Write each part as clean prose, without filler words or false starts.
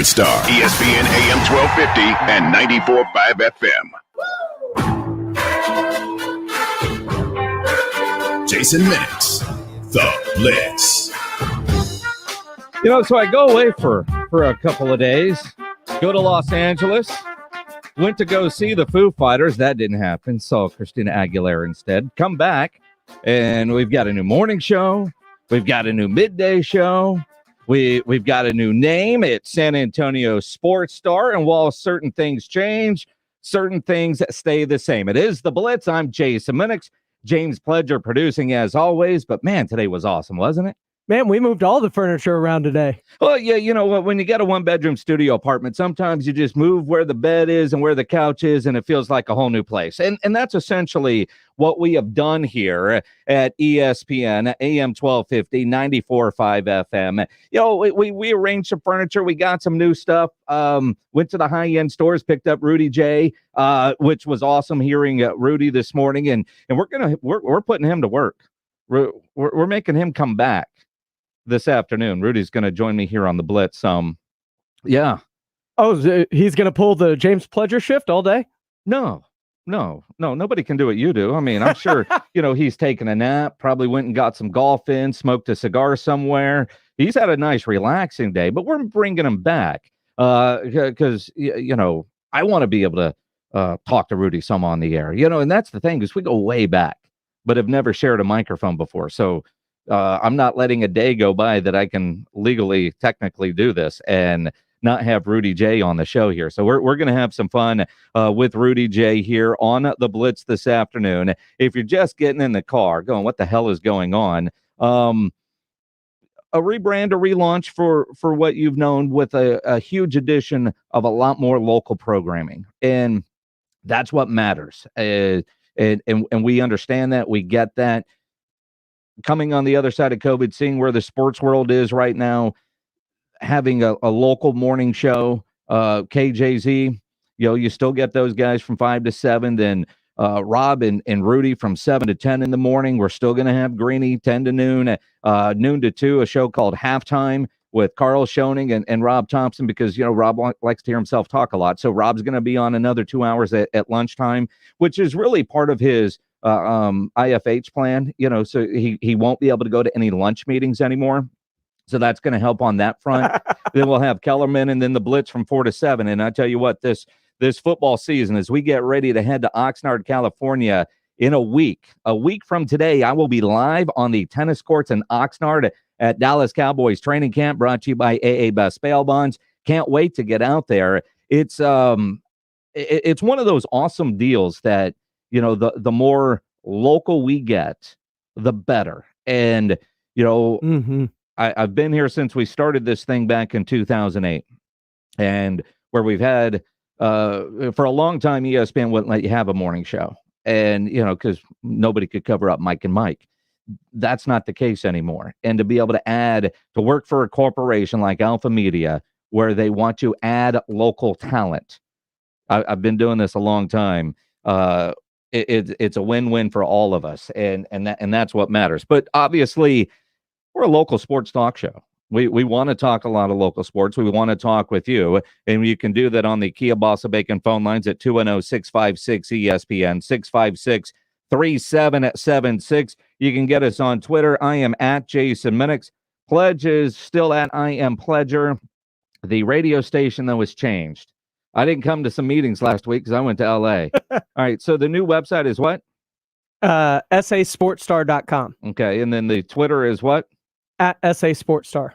Star, ESPN AM 1250 and 94.5 FM. Jason Minix, the Blitz. So I go away for a couple of days, go to Los Angeles, went to go see the Foo Fighters. That didn't happen. Saw Christina Aguilera instead. Come back, and we've got a new morning show. We've got a new midday show. We've got a new name. It's San Antonio Sports Star. And while certain things change, certain things stay the same. It is the Blitz. I'm Jason Minix. James Pledger producing as always. But man, today was awesome, wasn't it? Man, we moved all the furniture around today. Well, yeah, when you get a one-bedroom studio apartment, sometimes you just move where the bed is and where the couch is, and it feels like a whole new place. And that's essentially what we have done here at ESPN, AM 1250, 94.5 FM. We arranged some furniture. We got some new stuff. Went to the high-end stores, picked up Rudy J, which was awesome hearing Rudy this morning. And we're putting him to work. We're making him come back this afternoon. Rudy's going to join me here on the Blitz. Yeah. Oh, he's going to pull the James Pledger shift all day? No, nobody can do what you do. I mean, I'm sure, he's taken a nap, probably went and got some golf in, smoked a cigar somewhere. He's had a nice relaxing day, but we're bringing him back because, I want to be able to talk to Rudy some on the air, and that's the thing is we go way back, but have never shared a microphone before. So I'm not letting a day go by that I can legally, technically do this and not have Rudy J on the show here. So we're going to have some fun with Rudy J here on the Blitz this afternoon. If you're just getting in the car going, what the hell is going on? A rebrand, a relaunch for what you've known with a huge addition of a lot more local programming. And that's what matters. And we understand that. We get that. Coming on the other side of COVID, seeing where the sports world is right now, having a local morning show, KJZ, you still get those guys from 5 to 7, then Rob and Rudy from 7 to 10 in the morning. We're still going to have Greeny 10 to noon, noon to 2, a show called Halftime with Carl Schoening and Rob Thompson, because, Rob likes to hear himself talk a lot. So Rob's going to be on another 2 hours at lunchtime, which is really part of his IFH plan, so he won't be able to go to any lunch meetings anymore. So that's going to help on that front. Then we'll have Kellerman and then the Blitz from 4 to 7. And I tell you what, this football season, as we get ready to head to Oxnard, California in a week from today, I will be live on the tennis courts in Oxnard at Dallas Cowboys training camp, brought to you by AA Best Bail Bonds. Can't wait to get out there. It's one of those awesome deals that, the more local we get, the better. And, I've been here since we started this thing back in 2008, and where we've had, for a long time, ESPN wouldn't let you have a morning show. And, because nobody could cover up Mike and Mike. That's not the case anymore. And to be able to work for a corporation like Alpha Media, where they want to add local talent. I've been doing this a long time. It's a win-win for all of us, and that's what matters. But obviously, we're a local sports talk show. We want to talk a lot of local sports. We want to talk with you, and you can do that on the Kia Bossa Bacon phone lines at 210-656-ESPN, 656-3776. You can get us on Twitter. I am at Jason Minix. Pledge is still at I am Pledger. The radio station, though, has changed. I didn't come to some meetings last week because I went to L.A. All right, so the new website is what? SASportsStar.com. Okay, and then the Twitter is what? At SA Sports Star.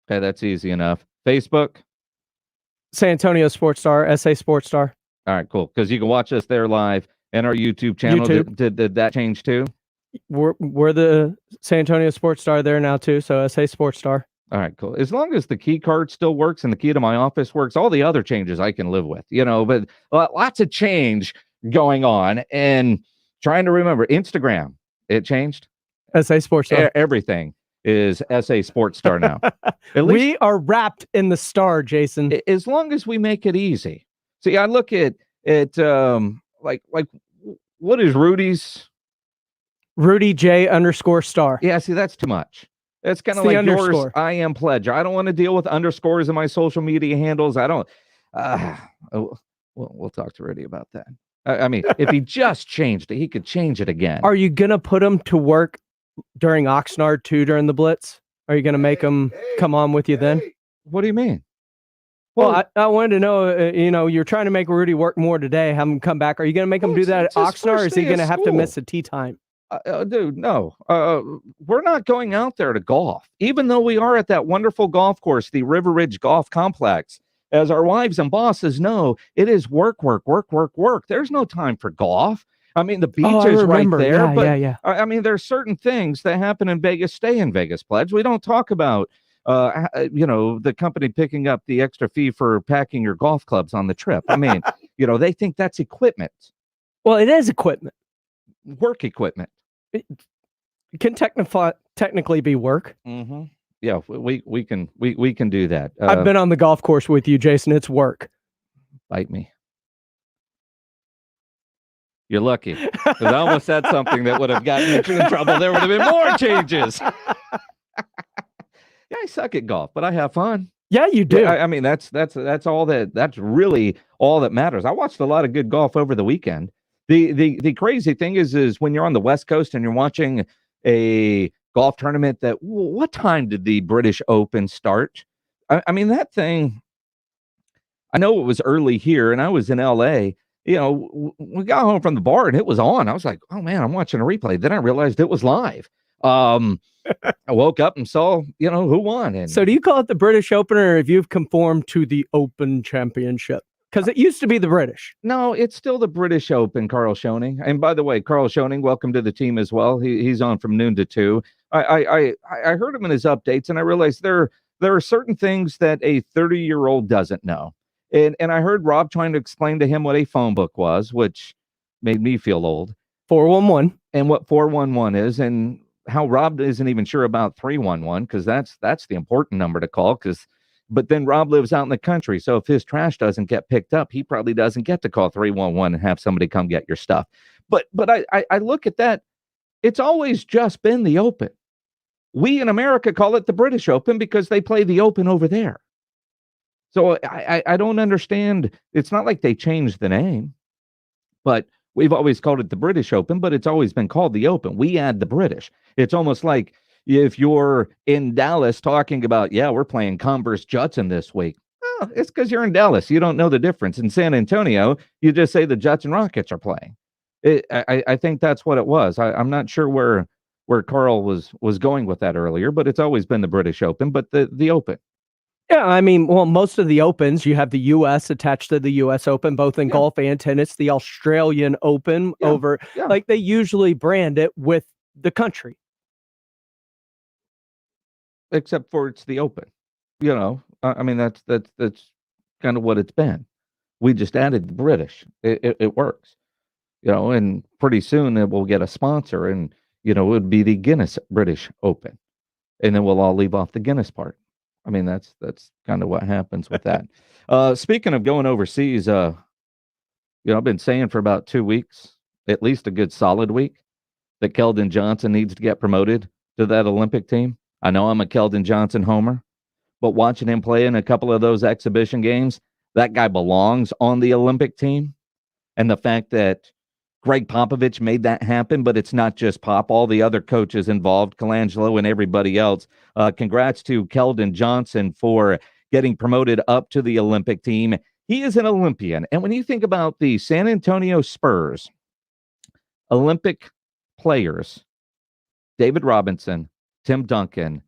Okay, that's easy enough. Facebook? San Antonio Sports Star, SA Sports Star. All right, cool, because you can watch us there live and our YouTube channel. Did that change too? We're the San Antonio Sports Star there now too, so SA Sports Star. All right, cool. As long as the key card still works and the key to my office works, all the other changes I can live with, but lots of change going on. And trying to remember, Instagram, it changed? SA Sports Star. Everything is SA Sports Star now. We are wrapped in the star, Jason. As long as we make it easy. See, I look at like what is Rudy's? Rudy J _ star. Yeah, see, that's too much. It's kind It's of the like yours. underscore. I am Pledge. I don't want to deal with underscores in my social media handles. I don't. We'll talk to Rudy about that. I mean, if he just changed it, he could change it again. Are you going to put him to work during Oxnard too during the Blitz? Are you going to make him come on with you then? What do you mean? Well, I wanted to know, you're trying to make Rudy work more today, have him come back. Are you going to make him do that at Oxnard, or is he going to have to miss a tee time? Dude, no. We're not going out there to golf, even though we are at that wonderful golf course, the River Ridge Golf Complex. As our wives and bosses know, it is work, work, work, work, work. There's no time for golf. I mean, the beach is right there, but I mean, there's certain things that happen in Vegas, stay in Vegas, Pledge. We don't talk about, the company picking up the extra fee for packing your golf clubs on the trip. I mean, they think that's equipment. Well, it is equipment. Work equipment. It can technically be work. Mm-hmm. Yeah, we can do that. I've been on the golf course with you, Jason. It's work. Bite me. You're lucky, because I almost said something that would have gotten you in trouble. There would have been more changes. Yeah, I suck at golf, but I have fun. Yeah, you do. I mean, that's all that. That's really all that matters. I watched a lot of good golf over the weekend. The crazy thing is when you're on the West Coast and you're watching a golf tournament, what time did the British Open start? I mean, that thing, I know it was early here, and I was in LA. We got home from the bar and it was on. I was like, oh man, I'm watching a replay. Then I realized it was live. I woke up and saw, who won. And so do you call it the British Open, or have you conformed to the Open Championship? Because it used to be the British. No, it's still the British Open, Carl Schoening. And by the way, Carl Schoening, welcome to the team as well. He's on from noon to 2. I heard him in his updates, and I realized there are certain things that a 30-year-old doesn't know. And I heard Rob trying to explain to him what a phone book was, which made me feel old. 411. And what 411 is, and how Rob isn't even sure about 311, because that's the important number to call. But then Rob lives out in the country, so if his trash doesn't get picked up, he probably doesn't get to call 311 and have somebody come get your stuff. But I look at that, it's always just been the Open. We in America call it the British Open because they play the Open over there. So I don't understand. It's not like they changed the name, but we've always called it the British Open, but it's always been called the Open. We add the British. It's almost like if you're in Dallas talking about, we're playing Converse Judson this week. Oh, it's because you're in Dallas. You don't know the difference. In San Antonio, you just say the Judson Rockets are playing. I think that's what it was. I'm not sure where Carl was going with that earlier, but it's always been the British Open, but the Open. Yeah, I mean, well, most of the Opens, you have the U.S. attached to the U.S. Open, both in golf and tennis. The Australian Open like they usually brand it with the country. Except for it's the Open. I mean, that's kind of what it's been. We just added the British. It works. And pretty soon it will get a sponsor, and, it would be the Guinness British Open. And then we'll all leave off the Guinness part. I mean, that's kind of what happens with that. Speaking of going overseas, I've been saying for about 2 weeks, at least a good solid week, that Keldon Johnson needs to get promoted to that Olympic team. I know I'm a Keldon Johnson homer, but watching him play in a couple of those exhibition games, that guy belongs on the Olympic team. And the fact that Greg Popovich made that happen, but it's not just Pop. All the other coaches involved, Colangelo and everybody else. Congrats to Keldon Johnson for getting promoted up to the Olympic team. He is an Olympian. And when you think about the San Antonio Spurs Olympic players, David Robinson, Tim Duncan,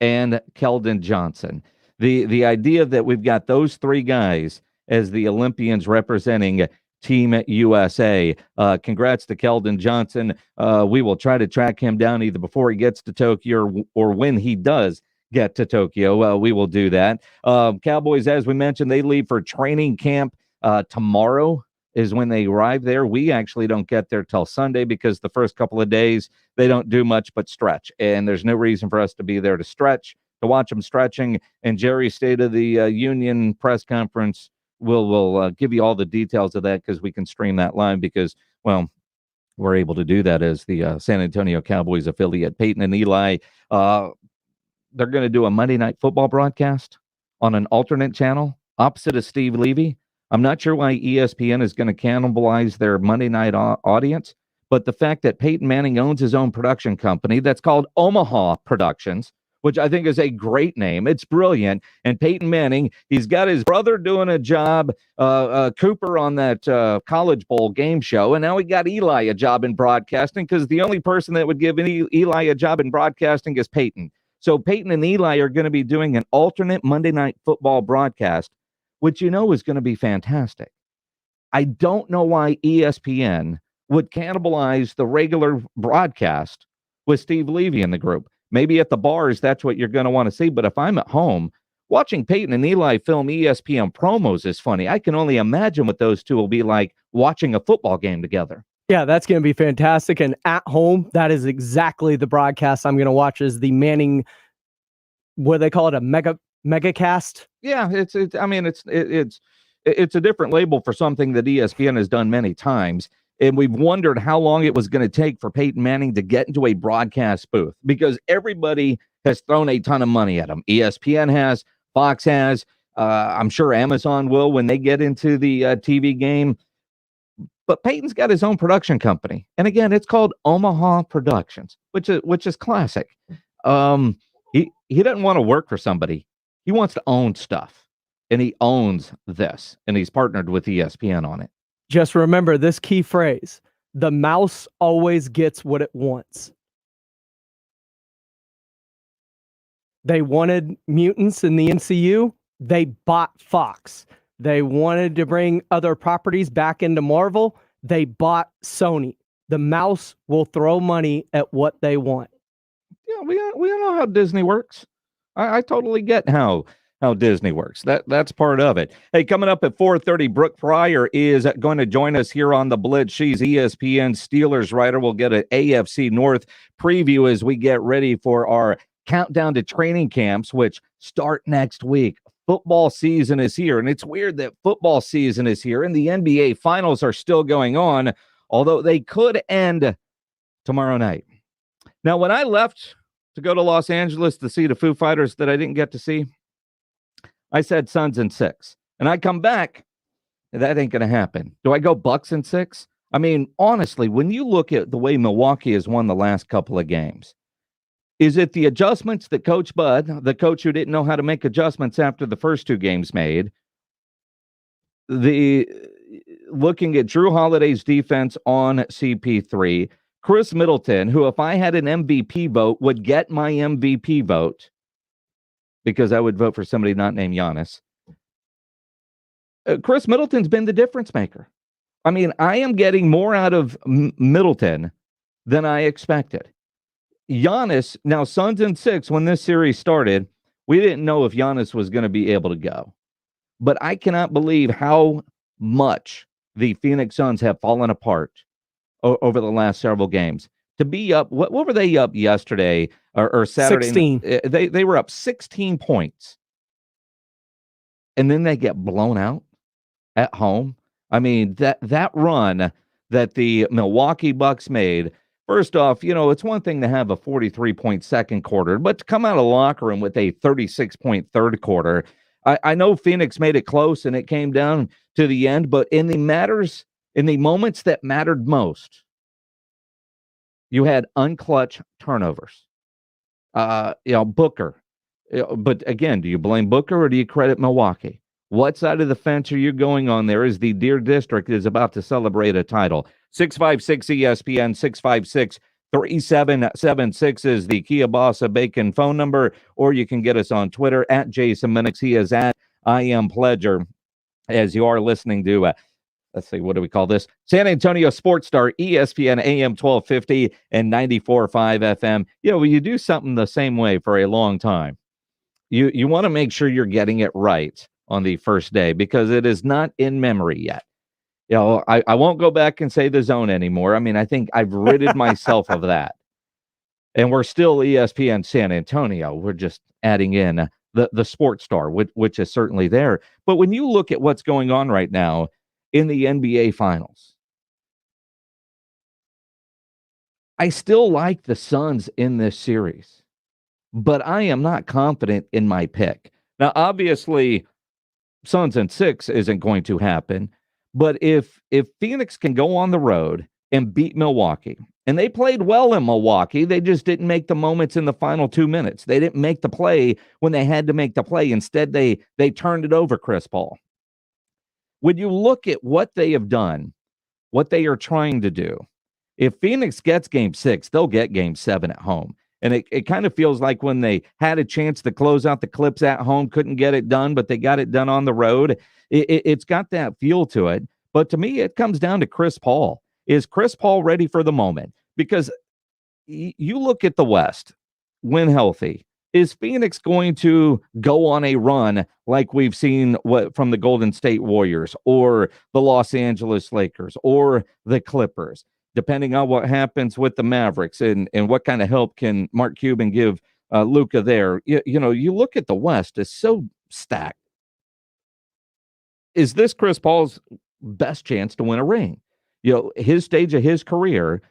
and Keldon Johnson, the idea that we've got those three guys as the Olympians representing Team USA. Congrats to Keldon Johnson. We will try to track him down either before he gets to Tokyo or when he does get to Tokyo. We will do that. Cowboys, as we mentioned, they leave for training camp tomorrow is when they arrive there. We actually don't get there till Sunday because the first couple of days they don't do much but stretch, and there's no reason for us to be there to stretch, to watch them stretching. And Jerry's State of the Union press conference, we'll give you all the details of that because we can stream that live because, well, we're able to do that as the San Antonio Cowboys affiliate. Peyton and Eli they're going to do a Monday Night Football broadcast on an alternate channel opposite of Steve Levy. I'm not sure why ESPN is going to cannibalize their Monday night audience, but the fact that Peyton Manning owns his own production company that's called Omaha Productions, which I think is a great name. It's brilliant. And Peyton Manning, he's got his brother doing a job, Cooper on that College Bowl game show, and now we got Eli a job in broadcasting because the only person that would give Eli a job in broadcasting is Peyton. So Peyton and Eli are going to be doing an alternate Monday Night Football broadcast, which is going to be fantastic. I don't know why ESPN would cannibalize the regular broadcast with Steve Levy in the group. Maybe at the bars, that's what you're going to want to see. But if I'm at home, watching Peyton and Eli film ESPN promos is funny. I can only imagine what those two will be like watching a football game together. Yeah, that's going to be fantastic. And at home, that is exactly the broadcast I'm going to watch is the Manning, what do they call it, a mega cast? Yeah, it's a different label for something that ESPN has done many times. And we've wondered how long it was going to take for Peyton Manning to get into a broadcast booth because everybody has thrown a ton of money at him. ESPN has, Fox has, I'm sure Amazon will when they get into the TV game. But Peyton's got his own production company. And again, it's called Omaha Productions, which is classic. He doesn't want to work for somebody. He wants to own stuff. And he owns this. And he's partnered with ESPN on it. Just remember this key phrase: the mouse always gets what it wants. They wanted mutants in the MCU. They bought Fox. They wanted to bring other properties back into Marvel. They bought Sony. The mouse will throw money at what they want. Yeah, we all know how Disney works. I totally get how Disney works. That's part of it. Hey, coming up at 4:30, Brooke Pryor is going to join us here on the Blitz. She's ESPN Steelers writer. We'll get an AFC North preview as we get ready for our countdown to training camps, which start next week. Football season is here, and it's weird that football season is here, and the NBA Finals are still going on, although they could end tomorrow night. Now, when I left to go to Los Angeles to see the Foo Fighters that I didn't get to see, I said Suns in 6. And I come back, that ain't going to happen. Do I go Bucks in 6? I mean, honestly, when you look at the way Milwaukee has won the last couple of games, is it the adjustments that Coach Bud, the coach who didn't know how to make adjustments after the first 2 games made, looking at Drew Holiday's defense on CP3, Chris Middleton, who if I had an MVP vote would get my MVP vote, because I would vote for somebody not named Giannis. Chris Middleton's been the difference maker. I mean, I am getting more out of Middleton than I expected. Giannis, now Suns in 6, when this series started, we didn't know if Giannis was going to be able to go. But I cannot believe how much the Phoenix Suns have fallen apart over the last several games. To be up, what were they up yesterday or Saturday? 16. They were up 16 points. And then they get blown out at home. I mean, that run that the Milwaukee Bucks made, first off, it's one thing to have a 43-point second quarter, but to come out of the locker room with a 36-point third quarter, I know Phoenix made it close and it came down to the end, but in the moments that mattered most, you had unclutch turnovers. Booker. But again, do you blame Booker or do you credit Milwaukee? What side of the fence are you going on there as the Deer District is about to celebrate a title? 656 ESPN, 656-3776 is the Kia Bossa Bacon phone number, or you can get us on Twitter at Jason Minix. He is at I Am Pledger, as you are listening to let's see, what do we call this? San Antonio Sports Star, ESPN AM 1250 and 94.5 FM. When you do something the same way for a long time, you want to make sure you're getting it right on the first day because it is not in memory yet. I won't go back and say the zone anymore. I mean, I think I've ridded myself of that. And we're still ESPN San Antonio. We're just adding in the Sports Star, which is certainly there. But when you look at what's going on right now in the NBA Finals, I still like the Suns in this series. but I am not confident in my pick. Now, obviously, Suns in 6 isn't going to happen, but if Phoenix can go on the road and beat Milwaukee, and they played well in Milwaukee, they just didn't make the moments in the final 2 minutes. They didn't make the play when they had to make the play. Instead, they turned it over Chris Paul. When you look at what they have done, what they are trying to do, if Phoenix gets game 6, they'll get game 7 at home. And it kind of feels like when they had a chance to close out the Clips at home, couldn't get it done, but they got it done on the road. It's got that feel to it. But to me, it comes down to Chris Paul. Is Chris Paul ready for the moment? Because you look at the West, when healthy, is Phoenix going to go on a run like we've seen from the Golden State Warriors or the Los Angeles Lakers or the Clippers? Depending on what happens with the Mavericks and what kind of help can Mark Cuban give Luka there. You look at the West, it's so stacked. Is this Chris Paul's best chance to win a ring? His stage of his career,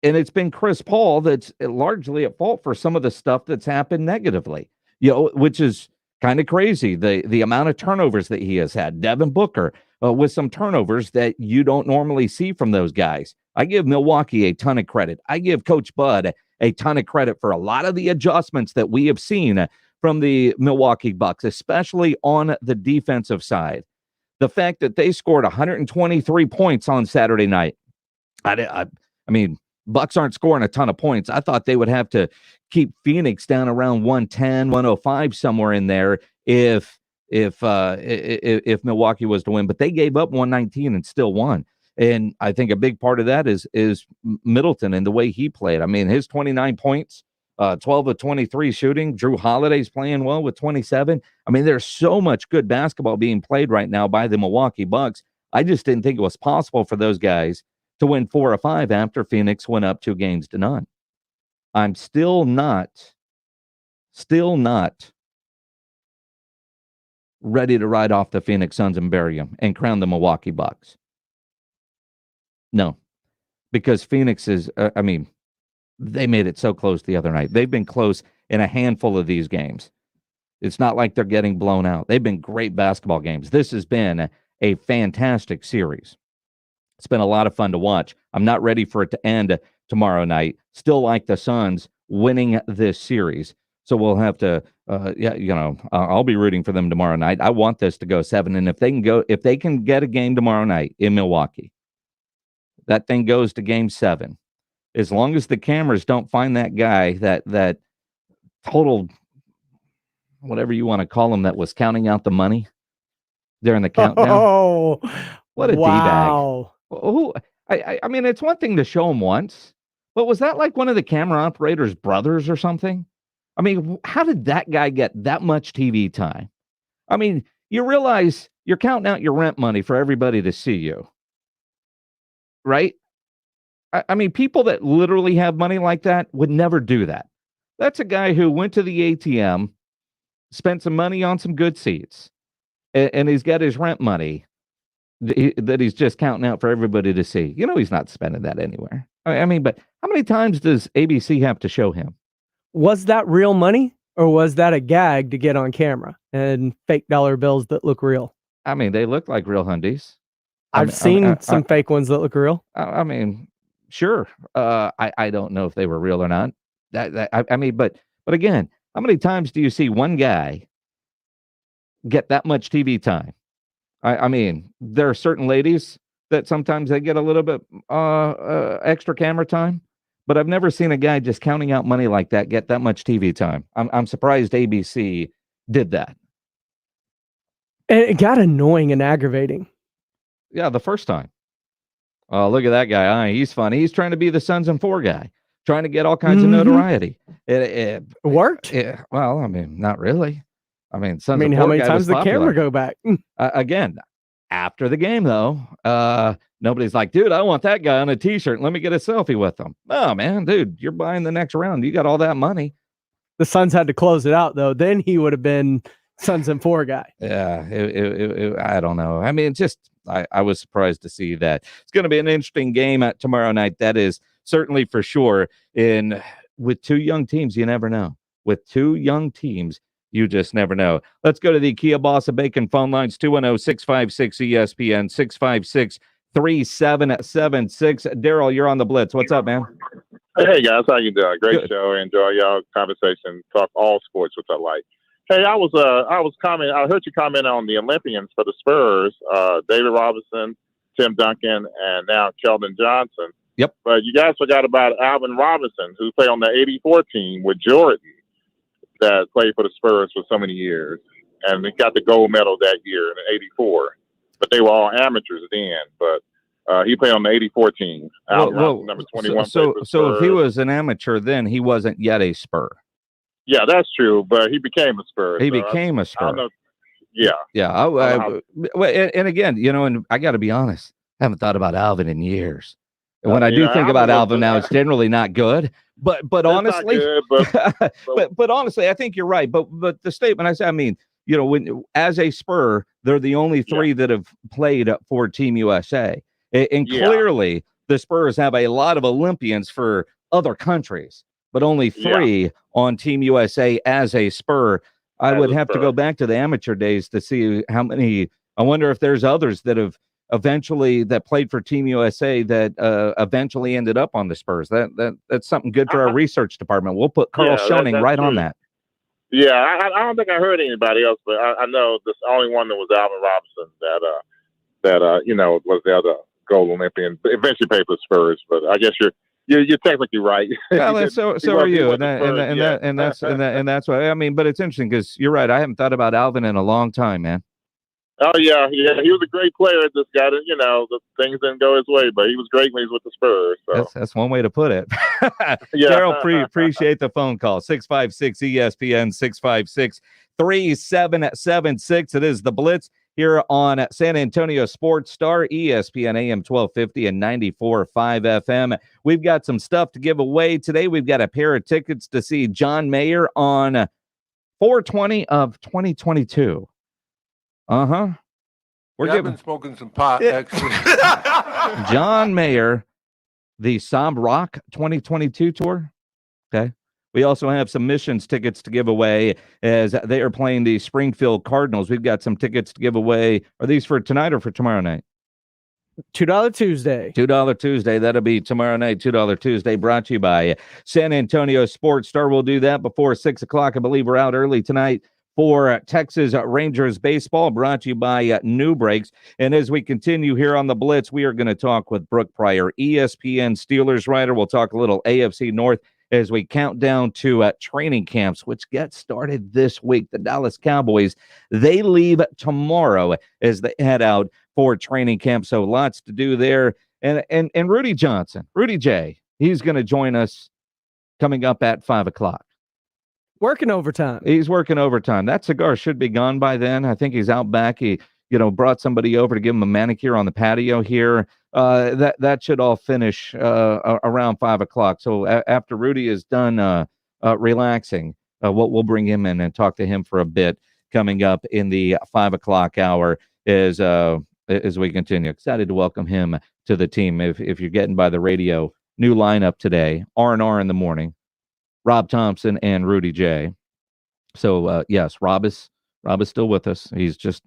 and it's been Chris Paul that's largely at fault for some of the stuff that's happened negatively, which is kind of crazy. The amount of turnovers that he has had. Devin Booker with some turnovers that you don't normally see from those guys. I give Milwaukee a ton of credit. I give Coach Bud a ton of credit for a lot of the adjustments that we have seen from the Milwaukee Bucks, especially on the defensive side. The fact that they scored 123 points on Saturday night. I mean, Bucks aren't scoring a ton of points. I thought they would have to keep Phoenix down around 110, 105, somewhere in there if Milwaukee was to win. But they gave up 119 and still won. And I think a big part of that is Middleton and the way he played. I mean, his 29 points, 12 of 23 shooting. Drew Holiday's playing well with 27. I mean, there's so much good basketball being played right now by the Milwaukee Bucks. I just didn't think it was possible for those guys to win 4 or 5 after Phoenix went up 2-0. I'm still not ready to ride off the Phoenix Suns and bury them and crown the Milwaukee Bucks. No, because Phoenix is, they made it so close the other night. They've been close in a handful of these games. It's not like they're getting blown out. They've been great basketball games. This has been a fantastic series. It's been a lot of fun to watch. I'm not ready for it to end tomorrow night. Still like the Suns winning this series. So we'll have to, I'll be rooting for them tomorrow night. I want this to go 7. And if they can get a game tomorrow night in Milwaukee, that thing goes to game 7. As long as the cameras don't find that guy, that total, whatever you want to call him, that was counting out the money during the countdown. Oh, what a wow. D-bag. I mean, it's one thing to show him once, but was that like one of the camera operators' brothers or something? I mean, how did that guy get that much TV time? I mean, you realize you're counting out your rent money for everybody to see you, right? I mean, people that literally have money like that would never do that. That's a guy who went to the ATM, spent some money on some good seats, and he's got his rent money that he's just counting out for everybody to see. He's not spending that anywhere. I mean, but how many times does ABC have to show him? Was that real money, or was that a gag to get on camera and fake dollar bills that look real? I mean, they look like real hundies. I've seen some fake ones that look real. I mean, sure. I don't know if they were real or not. But again, how many times do you see one guy get that much TV time? I mean, there are certain ladies that sometimes they get a little bit extra camera time, but I've never seen a guy just counting out money like that get that much TV time. I'm surprised ABC did that. And it got annoying and aggravating. Yeah, the first time. Oh, look at that guy. He's funny. He's trying to be the Suns and 4 guy, trying to get all kinds of notoriety. It worked? Well, I mean, not really. I mean, how many times did the camera go back? Again, after the game, though, nobody's like, dude, I want that guy on a T-shirt. Let me get a selfie with him. Oh, man, dude, you're buying the next round. You got all that money. The Suns had to close it out, though. Then he would have been Suns and 4 guy. Yeah, I don't know. I mean, I was surprised to see that. It's going to be an interesting game tomorrow night. That is certainly for sure. With 2 young teams, you never know. with two young teams. You just never know. Let's go to the Kia Boss of Bacon phone lines, 210-656-ESPN, 656-3776. Daryl, you're on the Blitz. What's up, man? Hey, guys. How you doing? Great Good. show. Enjoy y'all conversation. Talk all sports, which I like. Hey, I was commenting. I heard you comment on the Olympians for the Spurs, David Robinson, Tim Duncan, and now Keldon Johnson. Yep. But you guys forgot about Alvin Robinson, who played on the '84 team with Jordan, that played for the Spurs for so many years, and he got the gold medal that year in '84. But they were all amateurs then. But he played on the '84 team. Alvin Robinson, number 21. So if he was an amateur then, he wasn't yet a Spur. Yeah, that's true. But he became a Spur. He became a Spur. Yeah. Yeah. And again, and I got to be honest, I haven't thought about Alvin in years. And when I do think about Alvin now, it's generally not good. But honestly, but honestly, I think you're right. But the statement I mean, when as a Spur, they're the only three that have played for Team USA. And clearly, the Spurs have a lot of Olympians for other countries, but only three on Team USA as a Spur. I would have to go back to the amateur days to see how many. I wonder if there's others that have that played for Team USA that eventually ended up on the Spurs. That's something good for our research department. We'll put Carl Schoening right on that. Yeah, I don't think I heard anybody else, but I know the only one that was Alvin Robinson that was the other gold Olympian. Eventually played for Spurs, but I guess you're technically right. Yeah, so are you, and that's why I mean. But it's interesting because you're right. I haven't thought about Alvin in a long time, man. Oh yeah, he was a great player. This guy, the things didn't go his way, but he was great when he was with the Spurs. So. That's one way to put it. Daryl, appreciate the phone call. 656-ESPN, 656-3776. It is the Blitz here on San Antonio Sports Star, ESPN AM 1250 and 94.5 FM. We've got some stuff to give away today. We've got a pair of tickets to see John Mayer on 4/20 of 2022. We're been smoking some pot, actually. John Mayer, the Sob Rock 2022 tour. Okay. We also have some Missions tickets to give away as they are playing the Springfield Cardinals. We've got some tickets to give away. Are these for tonight or for tomorrow night? $2 Tuesday. $2 Tuesday. That'll be tomorrow night. $2 Tuesday brought to you by San Antonio Sports Star. We'll do that before 6 o'clock. I believe we're out early tonight for Texas Rangers baseball, brought to you by New Breaks. And as we continue here on the Blitz, we are going to talk with Brooke Pryor, ESPN Steelers writer. We'll talk a little AFC North as we count down to training camps, which get started this week. The Dallas Cowboys, they leave tomorrow as they head out for training camp. So lots to do there. And Rudy Johnson, Rudy J, he's going to join us coming up at 5 o'clock. Working overtime. He's working overtime. That cigar should be gone by then. I think he's out back. He, brought somebody over to give him a manicure on the patio here. That should all finish around 5 o'clock. So after Rudy is done relaxing, we'll bring him in and talk to him for a bit coming up in the 5 o'clock hour as we continue. Excited to welcome him to the team. If you're getting by the radio, new lineup today, R&R in the morning. Rob Thompson and Rudy J. So, yes, Rob is still with us. He's just...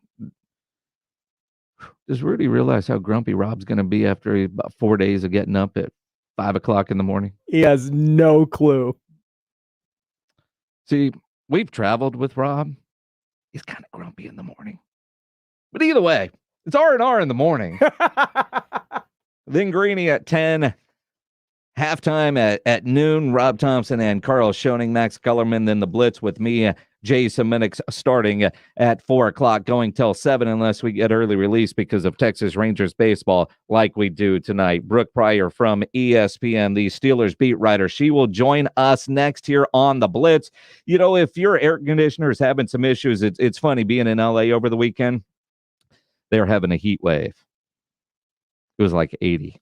Does Rudy realize how grumpy Rob's going to be after about 4 days of getting up at 5 o'clock in the morning? He has no clue. See, we've traveled with Rob. He's kind of grumpy in the morning. But either way, it's R&R in the morning. Then Greeny at 10. Halftime at noon, Rob Thompson and Carl Schoening, Max Kellerman, then the Blitz with me, Jason Minix, starting at 4 o'clock, going till 7 unless we get early release because of Texas Rangers baseball like we do tonight. Brooke Pryor from ESPN, the Steelers beat writer. She will join us next here on the Blitz. If your air conditioner is having some issues, it's funny being in LA over the weekend. They're having a heat wave. It was like 80.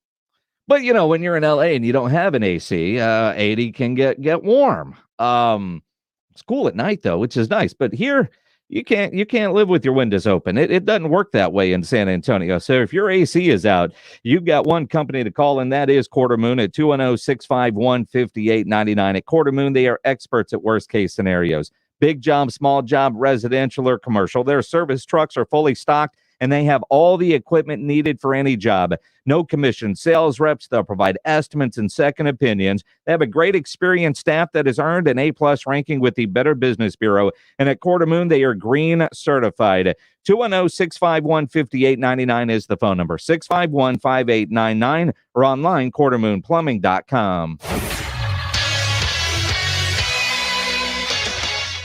But, when you're in LA and you don't have an AC, 80 can get warm. It's cool at night, though, which is nice. But here you can't live with your windows open. It doesn't work that way in San Antonio. So if your AC is out, you've got one company to call, and that is Quarter Moon at 210-651-5899. At Quarter Moon, they are experts at worst case scenarios. Big job, small job, residential or commercial. Their service trucks are fully stocked, and they have all the equipment needed for any job. No commission sales reps. They'll provide estimates and second opinions. They have a great experienced staff that has earned an A-plus ranking with the Better Business Bureau. And at Quarter Moon, they are green certified. 210-651-5899 is the phone number. 651-5899 or online, quartermoonplumbing.com.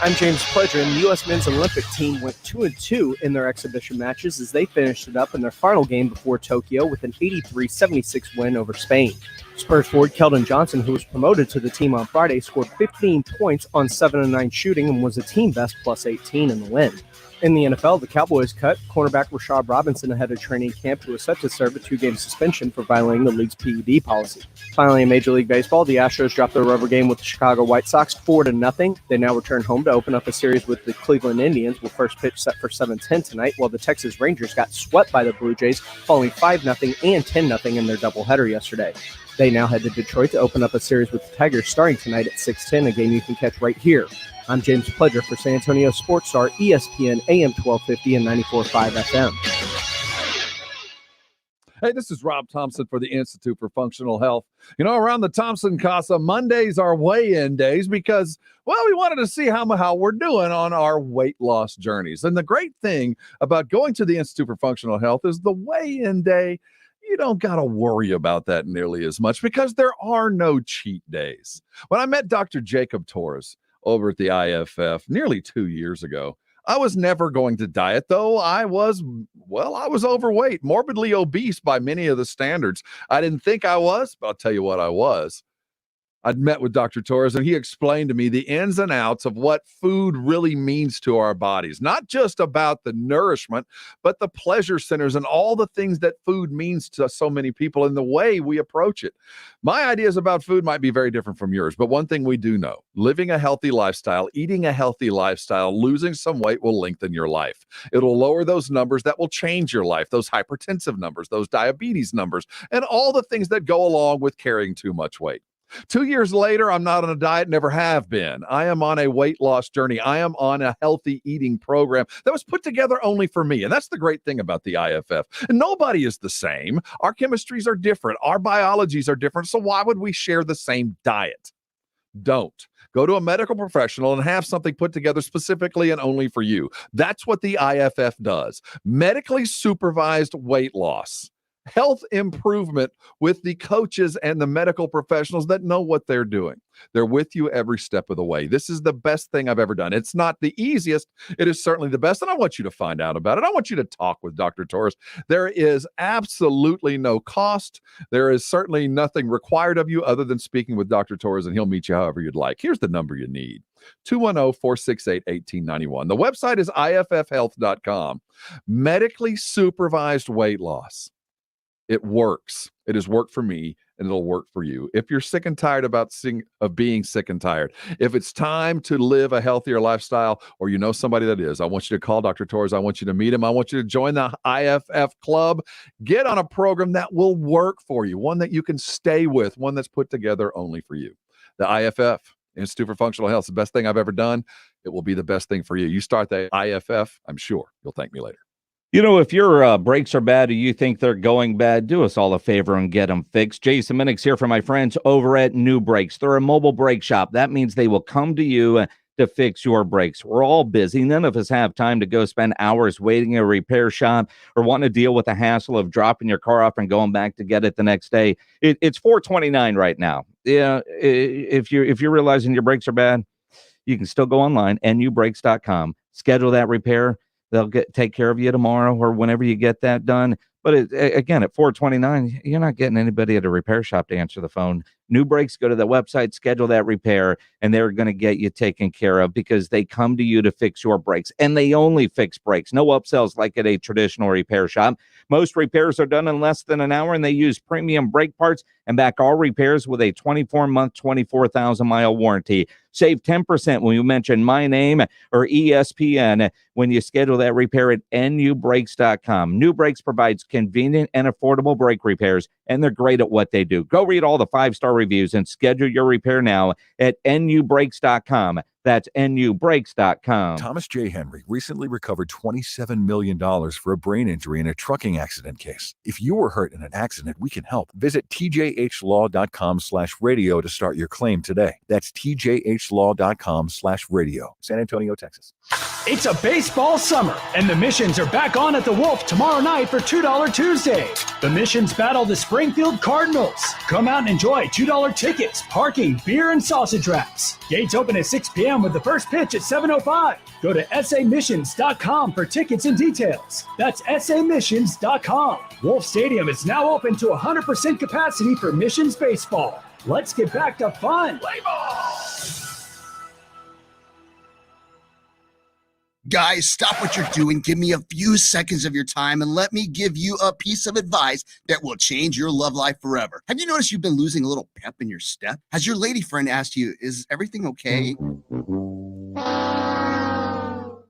I'm James Pledger, and the U.S. men's Olympic team went 2-2 in their exhibition matches as they finished it up in their final game before Tokyo with an 83-76 win over Spain. Spurs forward Keldon Johnson, who was promoted to the team on Friday, scored 15 points on 7 of 9 shooting and was a team best plus 18 in the win. In the NFL, the Cowboys cut cornerback Rashad Robinson ahead of training camp, who was set to serve a 2-game suspension for violating the league's PED policy. Finally, in Major League Baseball, the Astros dropped their rubber game with the Chicago White Sox 4-0. They now return home to open up a series with the Cleveland Indians, with first pitch set for 7:10 tonight, while the Texas Rangers got swept by the Blue Jays, falling 5-0 and 10-0 in their doubleheader yesterday. They now head to Detroit to open up a series with the Tigers starting tonight at 6:10, a game you can catch right here. I'm James Pledger for San Antonio Sports Star, ESPN AM 1250 and 94.5 FM. Hey, this is Rob Thompson for the Institute for Functional Health. You know, around the Thompson Casa, Mondays are weigh-in days because, well, we wanted to see how we're doing on our weight loss journeys. And the great thing about going to the Institute for Functional Health is the weigh-in day, you don't got to worry about that nearly as much because there are no cheat days. When I met Dr. Jacob Torres over at the IFF nearly 2 years ago, I was never going to diet, though I was overweight, morbidly obese by many of the standards. I didn't think I was, but I'll tell you what I was. I'd met with Dr. Torres, and he explained to me the ins and outs of what food really means to our bodies, not just about the nourishment, but the pleasure centers and all the things that food means to so many people and the way we approach it. My ideas about food might be very different from yours, but one thing we do know, living a healthy lifestyle, eating a healthy lifestyle, losing some weight will lengthen your life. It'll lower those numbers that will change your life, those hypertensive numbers, those diabetes numbers, and all the things that go along with carrying too much weight. 2 years later, I'm not on a diet, never have been. I am on a weight loss journey. I am on a healthy eating program that was put together only for me. And that's the great thing about the IFF. And nobody is the same. Our chemistries are different. Our biologies are different. So why would we share the same diet? Don't. Go to a medical professional and have something put together specifically and only for you. That's what the IFF does. Medically supervised weight loss. Health improvement with the coaches and the medical professionals that know what they're doing. They're with you every step of the way. This is the best thing I've ever done. It's not the easiest. It is certainly the best. And I want you to find out about it. I want you to talk with Dr. Torres. There is absolutely no cost. There is certainly nothing required of you other than speaking with Dr. Torres, and he'll meet you however you'd like. Here's the number you need. 210-468-1891. The website is iffhealth.com. Medically supervised weight loss. It works. It has worked for me, and it'll work for you. If you're sick and tired of being sick and tired, if it's time to live a healthier lifestyle, or you know somebody that is, I want you to call Dr. Torres. I want you to meet him. I want you to join the IFF club. Get on a program that will work for you, one that you can stay with, one that's put together only for you. The IFF, Institute for Functional Health, is the best thing I've ever done. It will be the best thing for you. You start the IFF, I'm sure you'll thank me later. You know, if your brakes are bad or you think they're going bad, do us all a favor and get them fixed. Jason Minix here for my friends over at New Brakes. They're a mobile brake shop. That means they will come to you to fix your brakes. We're all busy. None of us have time to go spend hours waiting at a repair shop or want to deal with the hassle of dropping your car off and going back to get it the next day. It's $4.29 right now. Yeah, if you're realizing your brakes are bad, you can still go online, nubrakes.com. Schedule that repair. They'll take care of you tomorrow or whenever you get that done. But again, at $4.29, you're not getting anybody at a repair shop to answer the phone. New Brakes, go to the website, schedule that repair, and they're going to get you taken care of because they come to you to fix your brakes. And they only fix brakes. No upsells like at a traditional repair shop. Most repairs are done in less than an hour, and they use premium brake parts and back all repairs with a 24-month, 24,000-mile warranty. Save 10% when you mention my name or ESPN when you schedule that repair at nubrakes.com. New Brakes provides convenient and affordable brake repairs, and they're great at what they do. Go read all the 5-star reviews and schedule your repair now at nubrakes.com. That's nubrakes.com. Thomas J. Henry recently recovered $27 million for a brain injury in a trucking accident case. If you were hurt in an accident, we can help. Visit tjhlaw.com/radio to start your claim today. That's tjhlaw.com/radio. San Antonio, Texas. It's a baseball summer, and the Missions are back on at the Wolf tomorrow night for $2 Tuesday. The Missions battle the Springfield Cardinals. Come out and enjoy $2 tickets, parking, beer, and sausage wraps. Gates open at 6 p.m. with the first pitch at 7:05. Go to samissions.com for tickets and details. That's samissions.com. Wolf Stadium is now open to 100% capacity for Missions baseball. Let's get back to fun. Play ball! Guys, stop what you're doing. Give me a few seconds of your time and let me give you a piece of advice that will change your love life forever. Have you noticed you've been losing a little pep in your step? Has your lady friend asked you, is everything okay?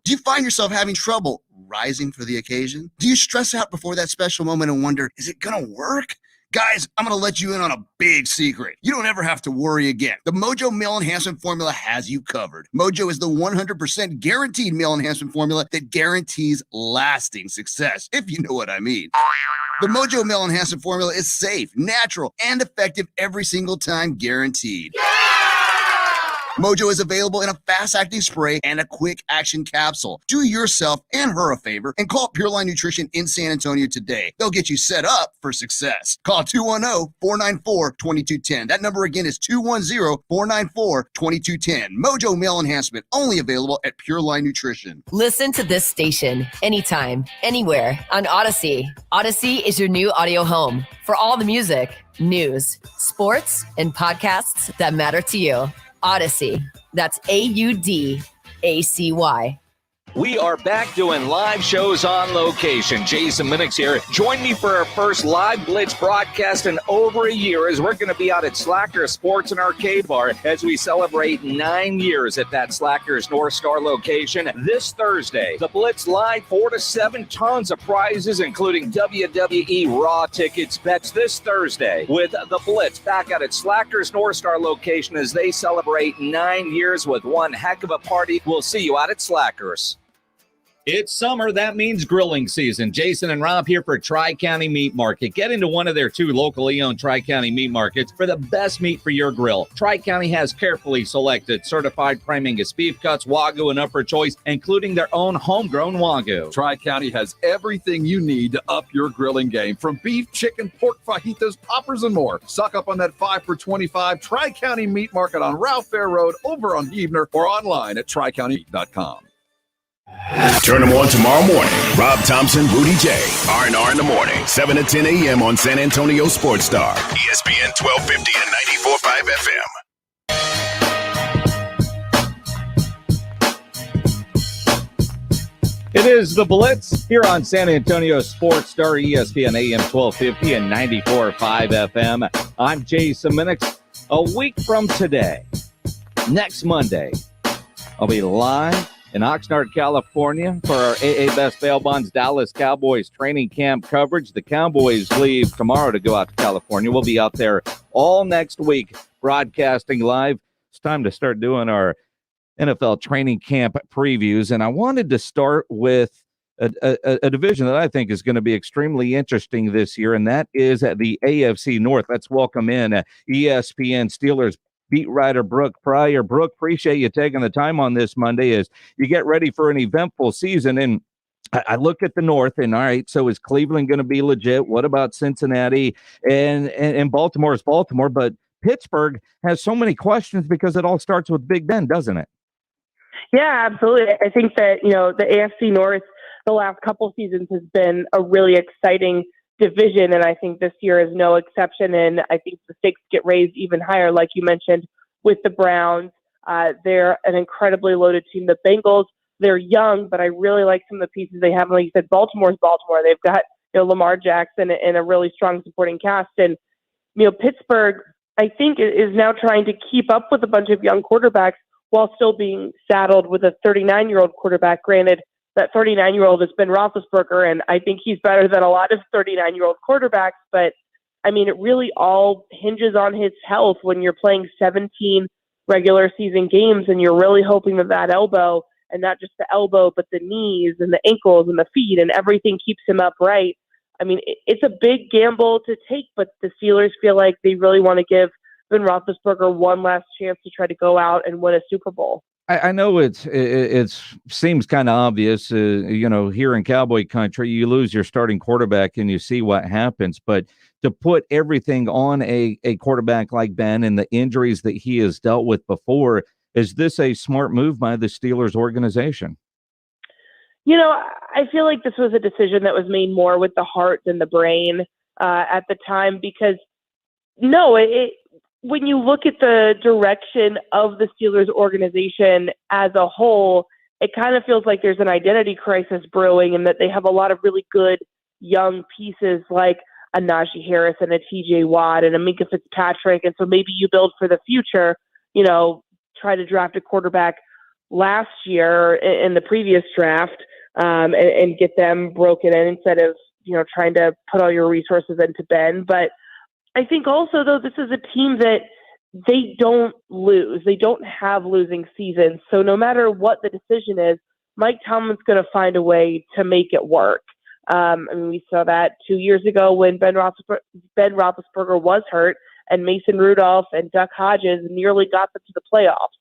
Do you find yourself having trouble rising for the occasion? Do you stress out before that special moment and wonder, is it gonna work? Guys, I'm going to let you in on a big secret. You don't ever have to worry again. The Mojo Male Enhancement Formula has you covered. Mojo is the 100% guaranteed male enhancement formula that guarantees lasting success, if you know what I mean. The Mojo Male Enhancement Formula is safe, natural, and effective every single time, guaranteed. Mojo is available in a fast-acting spray and a quick-action capsule. Do yourself and her a favor and call Pure Line Nutrition in San Antonio today. They'll get you set up for success. Call 210-494-2210. That number again is 210-494-2210. Mojo Male Enhancement, only available at Pure Line Nutrition. Listen to this station anytime, anywhere on Odyssey. Odyssey is your new audio home for all the music, news, sports, and podcasts that matter to you. Odyssey. That's AUDACY. We are back doing live shows on location. Jason Minix here. Join me for our first live Blitz broadcast in over a year as we're going to be out at Slackers Sports and Arcade Bar as we celebrate 9 years at that Slackers North Star location this Thursday. The Blitz live 4 to 7 tons of prizes, including WWE Raw tickets. That's this Thursday with the Blitz back out at Slackers North Star location as they celebrate 9 years with one heck of a party. We'll see you out at Slackers. It's summer. That means grilling season. Jason and Rob here for Tri-County Meat Market. Get into one of their 2 locally owned Tri-County Meat Markets for the best meat for your grill. Tri-County has carefully selected certified prime Angus beef cuts, Wagyu, and upper choice, including their own homegrown Wagyu. Tri-County has everything you need to up your grilling game, from beef, chicken, pork, fajitas, poppers, and more. Stock up on that 5 for $25 Tri-County Meat Market on Ralph Fair Road over on Heavener or online at tricountymeat.com. Turn them on tomorrow morning. Rob Thompson, Rudy J. R&R in the morning, 7 to 10 a.m. on San Antonio Sports Star. ESPN 1250 and 94.5 FM. It is the Blitz here on San Antonio Sports Star, ESPN AM 1250 and 94.5 FM. I'm Jason Minix. A week from today, next Monday, I'll be live in Oxnard, California for our AA Best Bail Bonds Dallas Cowboys training camp coverage. The Cowboys leave tomorrow to go out to California. We'll be out there all next week broadcasting live. It's time to start doing our NFL training camp previews, and I wanted to start with a division that I think is going to be extremely interesting this year, and that is at the AFC North. Let's welcome in ESPN Steelers beat writer Brooke Pryor. Brooke, appreciate you taking the time on this Monday as you get ready for an eventful season. And I look at the North, and all right, so is Cleveland going to be legit? What about Cincinnati? And Baltimore is Baltimore, but Pittsburgh has so many questions because it all starts with Big Ben, doesn't it? Yeah, absolutely. I think that, the AFC North the last couple seasons has been a really exciting division, and I think this year is no exception. And I think the stakes get raised even higher, like you mentioned, with the Browns. They're an incredibly loaded team. The Bengals, they're young, but I really like some of the pieces they have. And like you said, Baltimore's Baltimore. They've got Lamar Jackson and a really strong supporting cast. And Pittsburgh, I think, is now trying to keep up with a bunch of young quarterbacks while still being saddled with a 39-year-old quarterback. Granted, that 39-year-old is Ben Roethlisberger, and I think he's better than a lot of 39-year-old quarterbacks. But, I mean, it really all hinges on his health when you're playing 17 regular season games and you're really hoping that elbow, and not just the elbow, but the knees and the ankles and the feet and everything keeps him upright. I mean, it's a big gamble to take, but the Steelers feel like they really want to give Ben Roethlisberger one last chance to try to go out and win a Super Bowl. I know it seems kind of obvious, here in Cowboy country, you lose your starting quarterback and you see what happens. But to put everything on a quarterback like Ben and the injuries that he has dealt with before, is this a smart move by the Steelers organization? I feel like this was a decision that was made more with the heart than the brain at the time, because when you look at the direction of the Steelers organization as a whole, it kind of feels like there's an identity crisis brewing, and that they have a lot of really good young pieces like a Najee Harris and a TJ Watt and a Minka Fitzpatrick. And so maybe you build for the future, try to draft a quarterback last year in the previous draft and get them broken in instead of, trying to put all your resources into Ben. But I think also, though, this is a team that they don't lose. They don't have losing seasons. So no matter what the decision is, Mike Tomlin's going to find a way to make it work. We saw that 2 years ago when Ben Roethlisberger was hurt and Mason Rudolph and Duck Hodges nearly got them to the playoffs.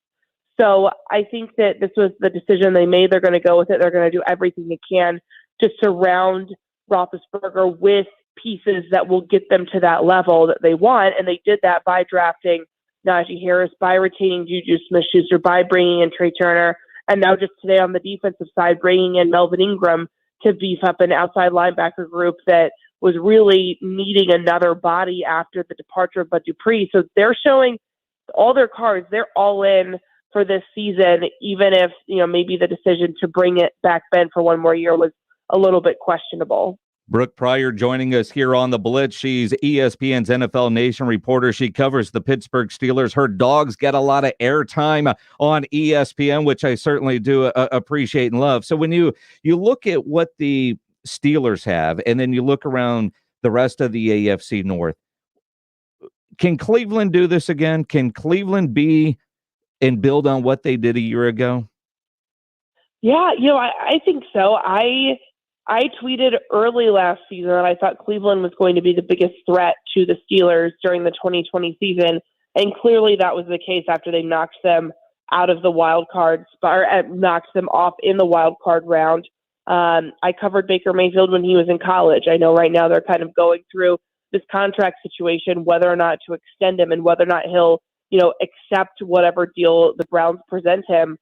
So I think that this was the decision they made. They're going to go with it. They're going to do everything they can to surround Roethlisberger with pieces that will get them to that level that they want. And they did that by drafting Najee Harris, by retaining Juju Smith-Schuster, by bringing in Trey Turner, and now just today on the defensive side, bringing in Melvin Ingram to beef up an outside linebacker group that was really needing another body after the departure of Bud Dupree. So they're showing all their cards. They're all in for this season, even if, maybe the decision to bring it back Ben for one more year was a little bit questionable. Brooke Pryor joining us here on the Blitz. She's ESPN's NFL Nation reporter. She covers the Pittsburgh Steelers. Her dogs get a lot of airtime on ESPN, which I certainly do appreciate and love. So when you look at what the Steelers have, and then you look around the rest of the AFC North, can Cleveland do this again? Can Cleveland be and build on what they did a year ago? Yeah, I think so. I tweeted early last season that I thought Cleveland was going to be the biggest threat to the Steelers during the 2020 season, and clearly that was the case after they knocked them out of the wild card spot, or knocked them off in the wild card round. I covered Baker Mayfield when he was in college. I know right now they're kind of going through this contract situation, whether or not to extend him and whether or not he'll, accept whatever deal the Browns present him.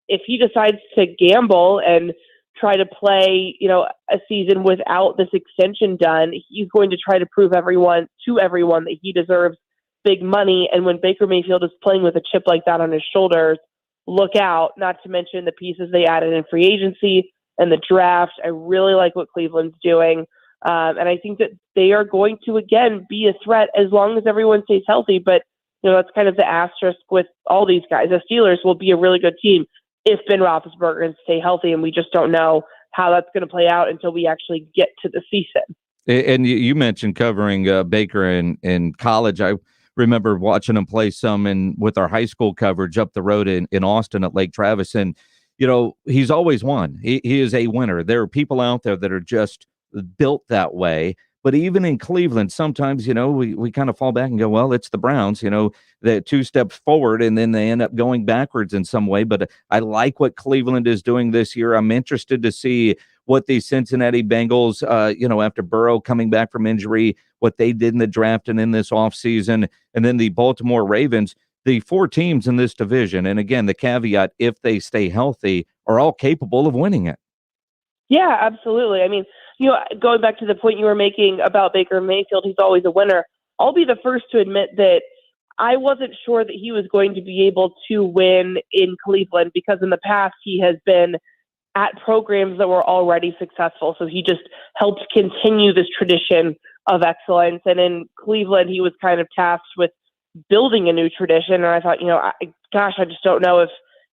If he decides to gamble and try to play, a season without this extension done, he's going to try to prove to everyone that he deserves big money. And when Baker Mayfield is playing with a chip like that on his shoulders, look out, not to mention the pieces they added in free agency and the draft. I really like what Cleveland's doing. And I think that they are going to, again, be a threat as long as everyone stays healthy. But, that's kind of the asterisk with all these guys. The Steelers will be a really good team if Ben Roethlisberger can stay healthy, and we just don't know how that's going to play out until we actually get to the season. And you mentioned covering Baker in college. I remember watching him play some with our high school coverage up the road in Austin at Lake Travis. And, he's always won. He is a winner. There are people out there that are just built that way. But even in Cleveland, sometimes, we kind of fall back and go, well, it's the Browns, the 2 steps forward and then they end up going backwards in some way. But I like what Cleveland is doing this year. I'm interested to see what the Cincinnati Bengals, after Burrow coming back from injury, what they did in the draft and in this offseason. And then the Baltimore Ravens, the 4 teams in this division. And again, the caveat, if they stay healthy, are all capable of winning it. Yeah, absolutely. I mean, going back to the point you were making about Baker Mayfield, he's always a winner. I'll be the first to admit that I wasn't sure that he was going to be able to win in Cleveland because in the past he has been at programs that were already successful. So he just helped continue this tradition of excellence. And in Cleveland, he was kind of tasked with building a new tradition. And I thought, I just don't know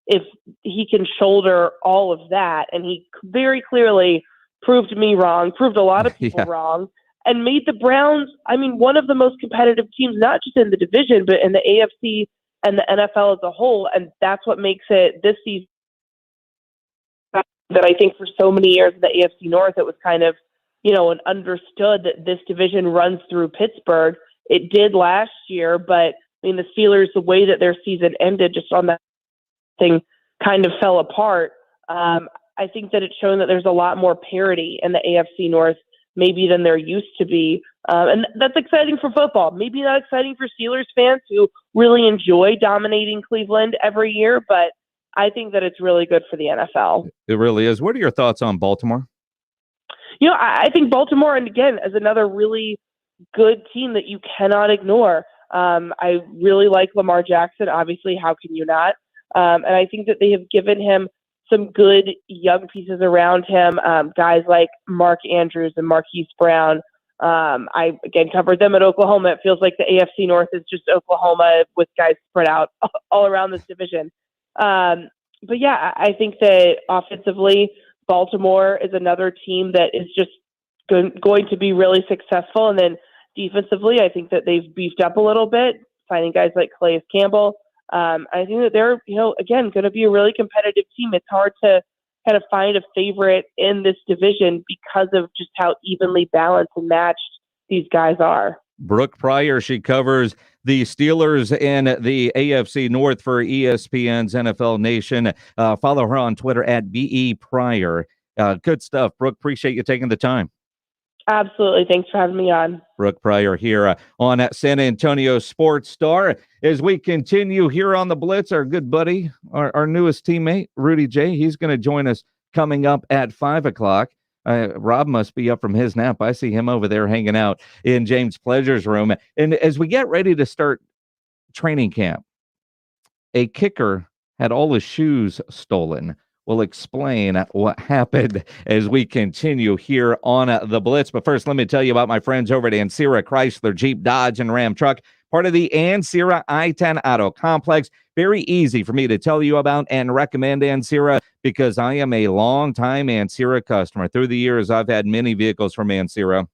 if he can shoulder all of that. And he very clearly proved me wrong, proved a lot of people wrong, and made the Browns, one of the most competitive teams, not just in the division, but in the AFC and the NFL as a whole. And that's what makes it this season that I think for so many years in the AFC North, it was kind of, and understood that this division runs through Pittsburgh. It did last year, but the Steelers, the way that their season ended, just on that thing kind of fell apart. I think that it's shown that there's a lot more parity in the AFC North maybe than there used to be. And that's exciting for football. Maybe not exciting for Steelers fans who really enjoy dominating Cleveland every year, but I think that it's really good for the NFL. It really is. What are your thoughts on Baltimore? I think Baltimore, and again, as another really good team that you cannot ignore. I really like Lamar Jackson. Obviously, how can you not? And I think that they have given him some good young pieces around him, guys like Mark Andrews and Marquise Brown. I, again, covered them at Oklahoma. It feels like the AFC North is just Oklahoma with guys spread out all around this division. But yeah, I think that offensively, Baltimore is another team that is just going to be really successful. And then defensively, I think that they've beefed up a little bit, signing guys like Calais Campbell. I think that they're, again, going to be a really competitive team. It's hard to kind of find a favorite in this division because of just how evenly balanced and matched these guys are. Brooke Pryor, she covers the Steelers in the AFC North for ESPN's NFL Nation. Follow her on Twitter at BE Pryor. Good stuff. Brooke, appreciate you taking the time. Absolutely. Thanks for having me on. Brooke Pryor here on San Antonio Sports Star. As we continue here on the Blitz, our good buddy, our newest teammate, Rudy J., he's going to join us coming up at 5 o'clock. Rob must be up from his nap. I see him over there hanging out in James Pleasure's room. And as we get ready to start training camp, a kicker had all his shoes stolen. We'll explain what happened as we continue here on the Blitz. But first, let me tell you about my friends over at Ancira Chrysler, Jeep, Dodge, and Ram Truck, part of the Ancira I-10 Auto Complex. Very easy for me to tell you about and recommend Ancira because I am a long-time Ancira customer. Through the years, I've had many vehicles from Ancira,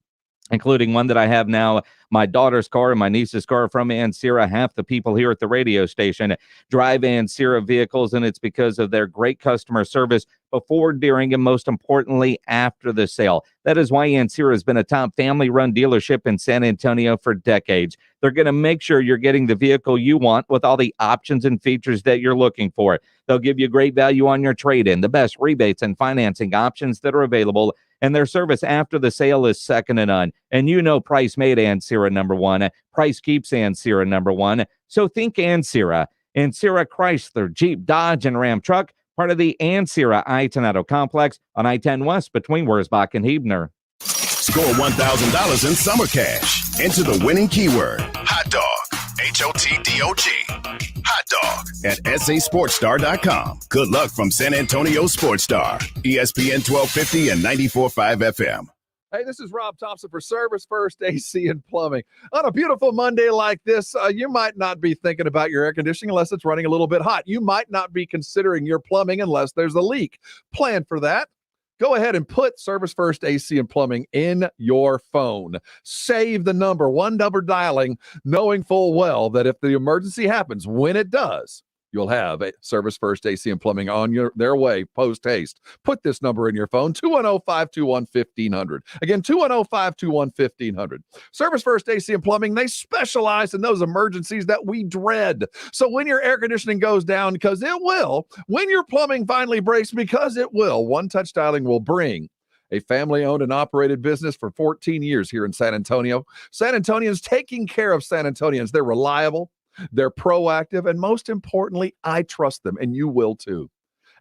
including one that I have now, my daughter's car and my niece's car from Ancira. Half the people here at the radio station drive Ancira vehicles, and it's because of their great customer service before, during, and most importantly, after the sale. That is why Ancira has been a top family-run dealership in San Antonio for decades. They're going to make sure you're getting the vehicle you want with all the options and features that you're looking for. They'll give you great value on your trade-in, the best rebates and financing options that are available, and their service after the sale is second to none. And price made Ancira number one. Price keeps Ancira number one. So think Ancira. Ancira Chrysler, Jeep, Dodge, and Ram Truck, part of the Ancira I-10 Auto Complex on I-10 West between Wurzbach and Huebner. Score $1,000 in summer cash. Enter the winning keyword, hot dog, HOTDOG. Hot dog at sasportstar.com. Good luck from San Antonio Sports Star, ESPN 1250 and 94.5 FM. Hey, this is Rob Thompson for Service First AC and Plumbing. On a beautiful Monday like this, you might not be thinking about your air conditioning unless it's running a little bit hot. You might not be considering your plumbing unless there's a leak. Plan for that. Go ahead and put Service First AC and Plumbing in your phone. Save the number, one number dialing, knowing full well that if the emergency happens, when it does, you'll have a Service First AC and Plumbing on their way post haste. Put this number in your phone, 210-521-1500. Again, 210-521-1500. Service First AC and Plumbing, they specialize in those emergencies that we dread. So when your air conditioning goes down, because it will, when your plumbing finally breaks, because it will, one touch dialing will bring a family-owned and operated business for 14 years here in San Antonio. San Antonians taking care of San Antonians. They're reliable. They're proactive, and most importantly, I trust them, and you will too.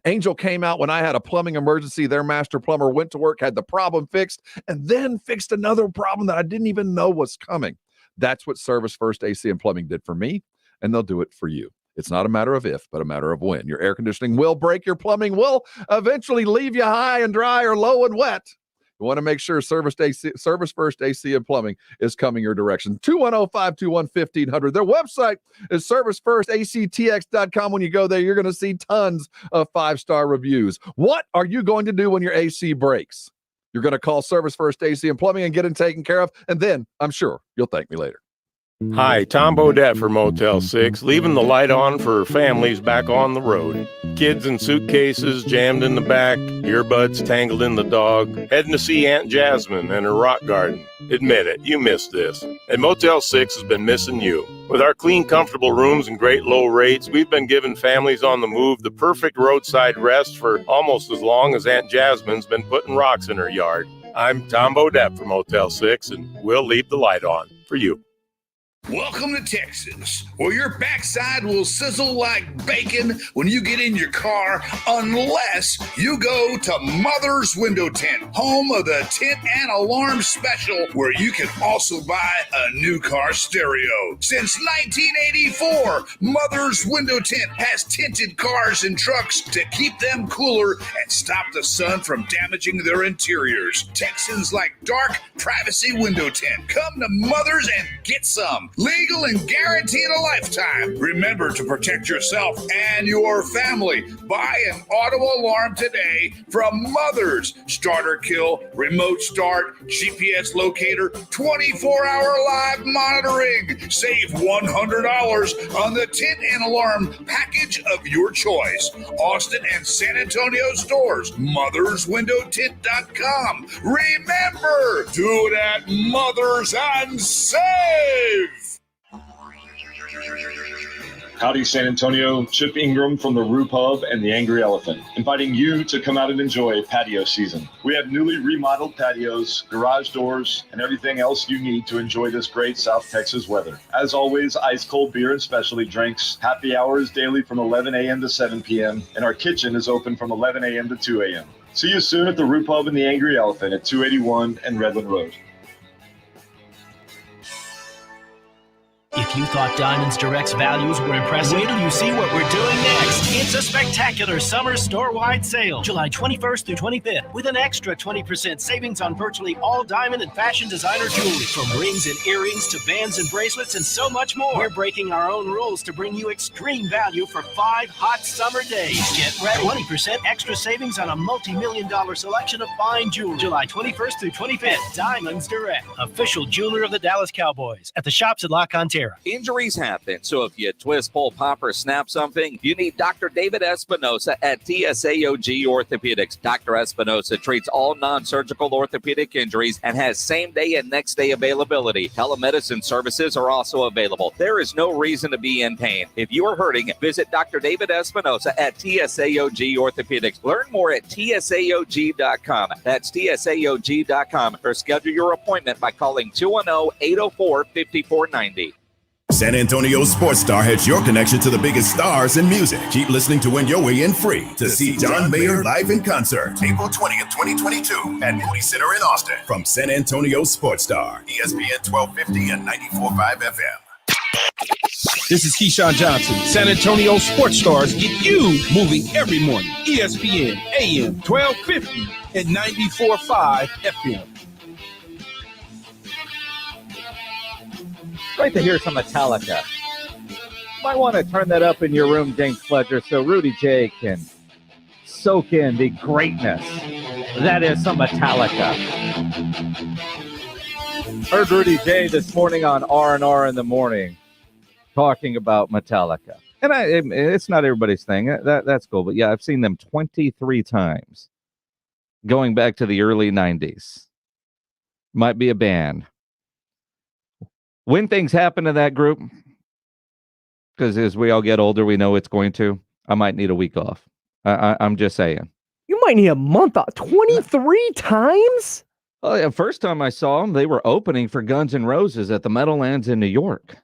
Angel came out when I had a plumbing emergency. Their master plumber went to work, had the problem fixed, and then fixed another problem that I didn't even know was coming. That's what Service First AC and Plumbing did for me, and they'll do it for you. It's not a matter of if, but a matter of when. Your air conditioning will break. Your plumbing will eventually leave you high and dry or low and wet. You want to make sure Service First AC and Plumbing is coming your direction. 210-521-1500. Their website is servicefirstactx.com. When you go there, you're going to see tons of 5-star reviews. What are you going to do when your AC breaks? You're going to call Service First AC and Plumbing and get it taken care of, and then I'm sure you'll thank me later. Hi, Tom Bodette for Motel 6, leaving the light on for families back on the road. Kids in suitcases jammed in the back, earbuds tangled in the dog, heading to see Aunt Jasmine and her rock garden. Admit it, you missed this. And Motel 6 has been missing you. With our clean, comfortable rooms and great low rates, we've been giving families on the move the perfect roadside rest for almost as long as Aunt Jasmine's been putting rocks in her yard. I'm Tom Bodette for Motel 6, and we'll leave the light on for you. Welcome to Texas, where your backside will sizzle like bacon when you get in your car, unless you go to Mother's Window Tint, home of the Tint and Alarm Special, where you can also buy a new car stereo. Since 1984, Mother's Window Tint has tinted cars and trucks to keep them cooler and stop the sun from damaging their interiors. Texans like dark, privacy window tint. Come to Mother's and get some. Legal and guaranteed a lifetime. Remember to protect yourself and your family. Buy an auto alarm today from Mother's. Starter kill, remote start, GPS locator, 24-hour live monitoring. Save $100 on the tint and alarm package of your choice. Austin and San Antonio stores. MothersWindowTint.com. Remember, do it at Mother's and save. Howdy, San Antonio. Chip Ingram from the Roo Pub and the Angry Elephant, inviting you to come out and enjoy patio season. We have newly remodeled patios, garage doors, and everything else you need to enjoy this great South Texas weather. As always, ice cold beer and specialty drinks. Happy hours daily from 11 a.m. to 7 p.m. And our kitchen is open from 11 a.m. to 2 a.m. See you soon at the Roo Pub and the Angry Elephant at 281 and Redland Road. If you thought Diamonds Direct's values were impressive, wait till you see what we're doing next. It's a spectacular summer store-wide sale, July 21st through 25th, with an extra 20% savings on virtually all diamond and fashion designer jewelry, from rings and earrings to bands and bracelets and so much more. We're breaking our own rules to bring you extreme value for 5 hot summer days. Get ready. 20% extra savings on a multi-million-dollar selection of fine jewelry, July 21st through 25th. Diamonds Direct, official jeweler of the Dallas Cowboys, at the shops at La Cantera. Injuries happen, so if you twist, pull, pop, or snap something, you need Dr. David Espinosa at TSAOG Orthopedics. Dr. Espinosa treats all non-surgical orthopedic injuries and has same-day and next-day availability. Telemedicine services are also available. There is no reason to be in pain. If you are hurting, visit Dr. David Espinosa at TSAOG Orthopedics. Learn more at TSAOG.com. That's TSAOG.com, or schedule your appointment by calling 210-804-5490. San Antonio Sports Star has your connection to the biggest stars in music. Keep listening to win your way in free to see John Mayer live in concert, April 20th, 2022 at Moody Center in Austin. From San Antonio Sports Star, ESPN 1250 and 94.5 FM. This is Keyshawn Johnson. San Antonio Sports Stars get you moving every morning. ESPN AM 1250 and 94.5 FM. Great to hear some Metallica. Might want to turn that up in your room, James Fletcher, so Rudy J can soak in the greatness that is some Metallica. Heard Rudy J this morning on R&R in the morning talking about Metallica. And it's not everybody's thing. That's cool. But yeah, I've seen them 23 times going back to the early 90s. Might be a band. When things happen to that group, because as we all get older, we know it's going to, I might need a week off. I'm just saying. You might need a month off. 23 times? Oh, yeah, first time I saw them, they were opening for Guns N' Roses at the Meadowlands in New York.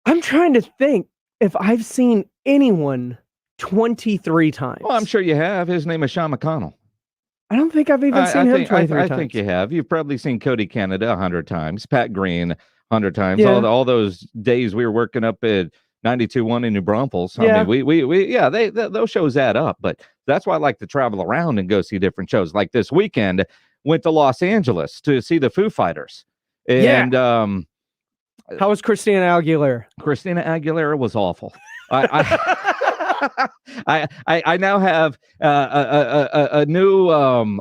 I'm trying to think if I've seen anyone 23 times. Well, I'm sure you have. His name is Sean McConnell. I don't think I've even seen him 23 times. I think you have. You've probably sseen Cody Canada 100 times, Pat Green 100 times. Yeah. All those days we were working up at 92.1 in New Braunfels. Yeah. I mean, those shows add up. But that's why I like to travel around and go see different shows. Like this weekend, went to Los Angeles to see the Foo Fighters. And how was Christina Aguilera? Christina Aguilera was awful. I now have a new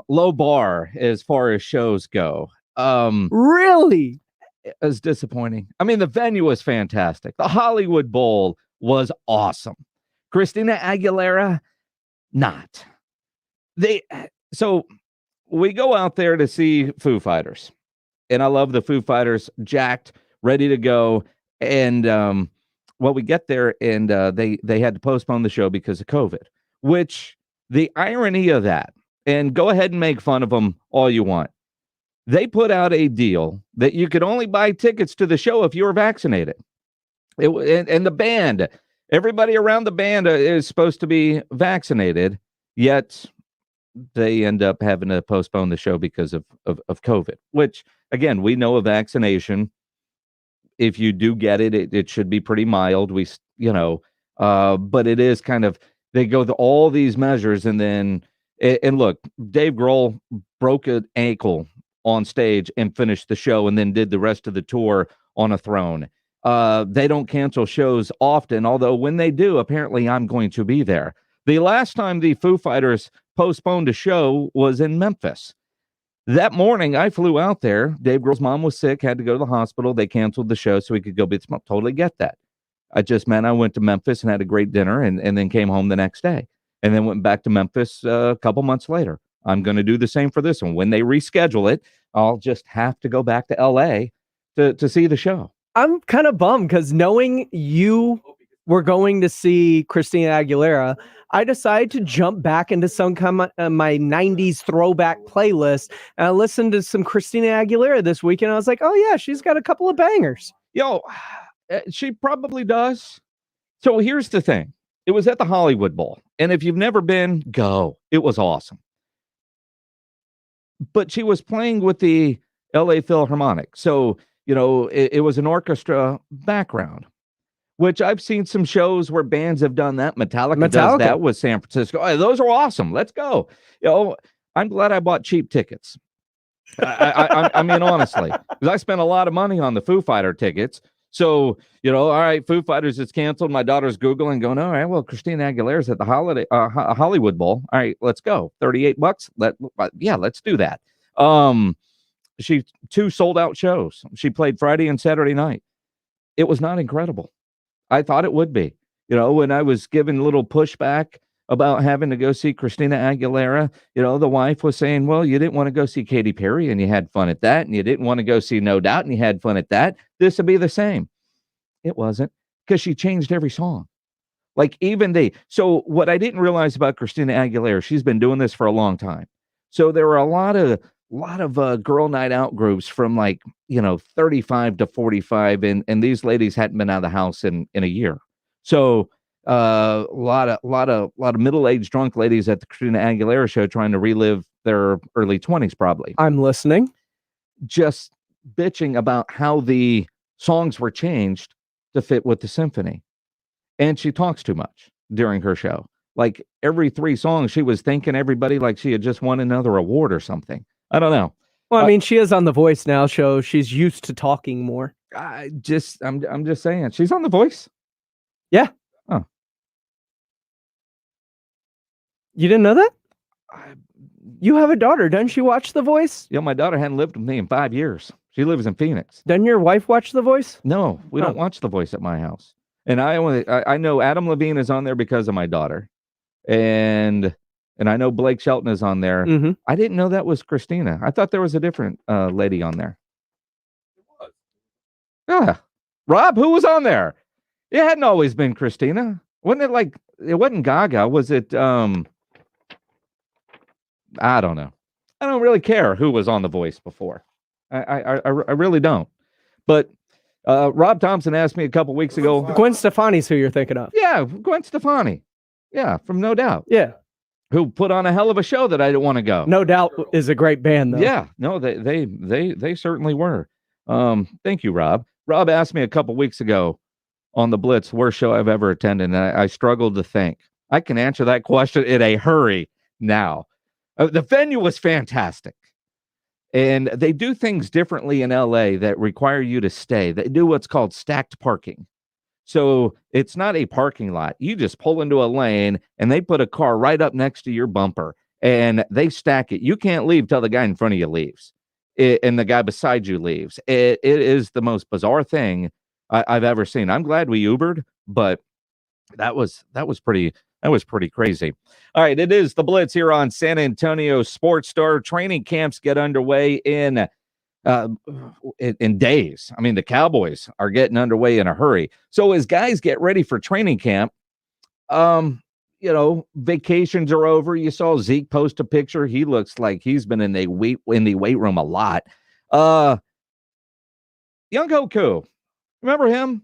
low bar as far as shows go. Really? It was disappointing. I mean, the venue was fantastic. The Hollywood Bowl was awesome. Christina Aguilera, not. So we go out there to see Foo Fighters, and I love the Foo Fighters, jacked, ready to go, and well, we get there, and they had to postpone the show because of COVID, which the irony of that, and go ahead and make fun of them all you want. They put out a deal that you could only buy tickets to the show if you were vaccinated. And the band, everybody around the band is supposed to be vaccinated, yet they end up having to postpone the show because of COVID, which, again, we know a vaccination, if you do get it, it should be pretty mild. But it is kind of, they go through all these measures, and then, and look, Dave Grohl broke an ankle on stage and finished the show and then did the rest of the tour on a throne. They don't cancel shows often, although when they do, apparently I'm going to be there. The last time the Foo Fighters postponed a show was in Memphis. That morning, I flew out there. Dave Grohl's mom was sick, had to go to the hospital. They canceled the show so he could go be smoked. Totally get that. I just meant I went to Memphis and had a great dinner and then came home the next day and then went back to Memphis a couple months later. I'm going to do the same for this one. When they reschedule it, I'll just have to go back to L.A. to see the show. I'm kind of bummed because knowing you were going to see Christina Aguilera, I decided to jump back into some kind of my 90s throwback playlist. And I listened to some Christina Aguilera this weekend. I was like, oh, yeah, she's got a couple of bangers. Yo, she probably does. So here's the thing. It was at the Hollywood Bowl. And if you've never been, go. It was awesome. But she was playing with the LA Philharmonic. So, it was an orchestra background, which I've seen some shows where bands have done that. Metallica does that with San Francisco. Oh, those are awesome. Let's go. I'm glad I bought cheap tickets. I mean, honestly, because I spent a lot of money on the Foo Fighter tickets. So, all right, Foo Fighters is canceled. My daughter's Googling going, all right, well, Christina Aguilera's at the Hollywood Bowl. All right, let's go. $38. Let's do that. She 2 sold out shows. She played Friday and Saturday night. It was not incredible. I thought it would be. When I was given a little pushback about having to go see Christina Aguilera, the wife was saying, well, you didn't want to go see Katy Perry and you had fun at that, and you didn't want to go see No Doubt and you had fun at that. This would be the same. It wasn't, because she changed every song. Like so what I didn't realize about Christina Aguilera, she's been doing this for a long time. So there were a lot of girl night out groups from 35 to 45, and these ladies hadn't been out of the house in a year. So a lot of middle-aged drunk ladies at the Christina Aguilera show trying to relive their early 20s, probably. I'm listening. Just bitching about how the songs were changed to fit with the symphony. And she talks too much during her show. Like every 3 songs, she was thanking everybody like she had just won another award or something. I don't know. Well, I mean, she is on The Voice now, so she's used to talking more. I'm just saying, she's on The Voice. Yeah. Oh. You didn't know that? You have a daughter. Doesn't she watch The Voice? Yeah, my daughter hadn't lived with me in 5 years. She lives in Phoenix. Doesn't your wife watch The Voice? No, we don't watch The Voice at my house. And I know Adam Levine is on there because of my daughter. And I know Blake Shelton is on there. Mm-hmm. I didn't know that was Christina. I thought there was a different lady on there. Yeah. Rob, who was on there? It hadn't always been Christina. Wasn't it it wasn't Gaga. Was it, I don't know. I don't really care who was on The Voice before. I really don't. But Rob Thompson asked me a couple weeks ago. Gwen Stefani's who you're thinking of. Yeah, Gwen Stefani. Yeah, from No Doubt. Yeah. Who put on a hell of a show that I didn't want to go. No Doubt is a great band, though. Yeah, no, they certainly were. Thank you, Rob. Rob asked me a couple weeks ago on the Blitz, worst show I've ever attended, and I struggled to think. I can answer that question in a hurry now. The venue was fantastic, and they do things differently in LA that require you to stay. They do what's called stacked parking. So it's not a parking lot. You just pull into a lane and they put a car right up next to your bumper and they stack it. You can't leave till the guy in front of you leaves and the guy beside you leaves. It is the most bizarre thing I've ever seen. I'm glad we Ubered, but that was pretty crazy. All right, it is the Blitz here on San Antonio Sports Star. Training camps get underway in days. I mean, the Cowboys are getting underway in a hurry. So as guys get ready for training camp, vacations are over. You saw Zeke post a picture. He looks like he's been in the weight room a lot. Young Hoku, remember him?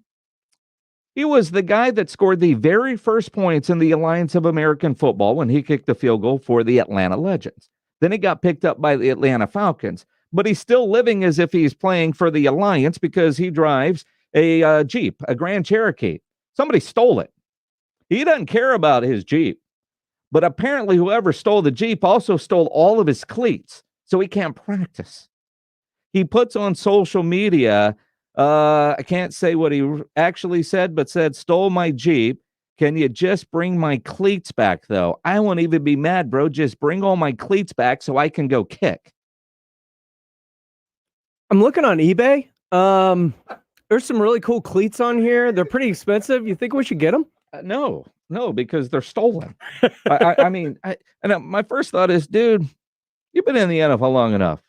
He was the guy that scored the very first points in the Alliance of American Football when he kicked the field goal for the Atlanta Legends. Then he got picked up by the Atlanta Falcons. But he's still living as if he's playing for the Alliance because he drives a Jeep, a Grand Cherokee. Somebody stole it. He doesn't care about his Jeep. But apparently whoever stole the Jeep also stole all of his cleats, so he can't practice. He puts on social media, I can't say what he actually said, but said, stole my Jeep. Can you just bring my cleats back, though? I won't even be mad, bro. Just bring all my cleats back so I can go kick. I'm looking on eBay. There's some really cool cleats on here. They're pretty expensive. You think we should get them? No, because they're stolen. My first thought is, dude, you've been in the NFL long enough.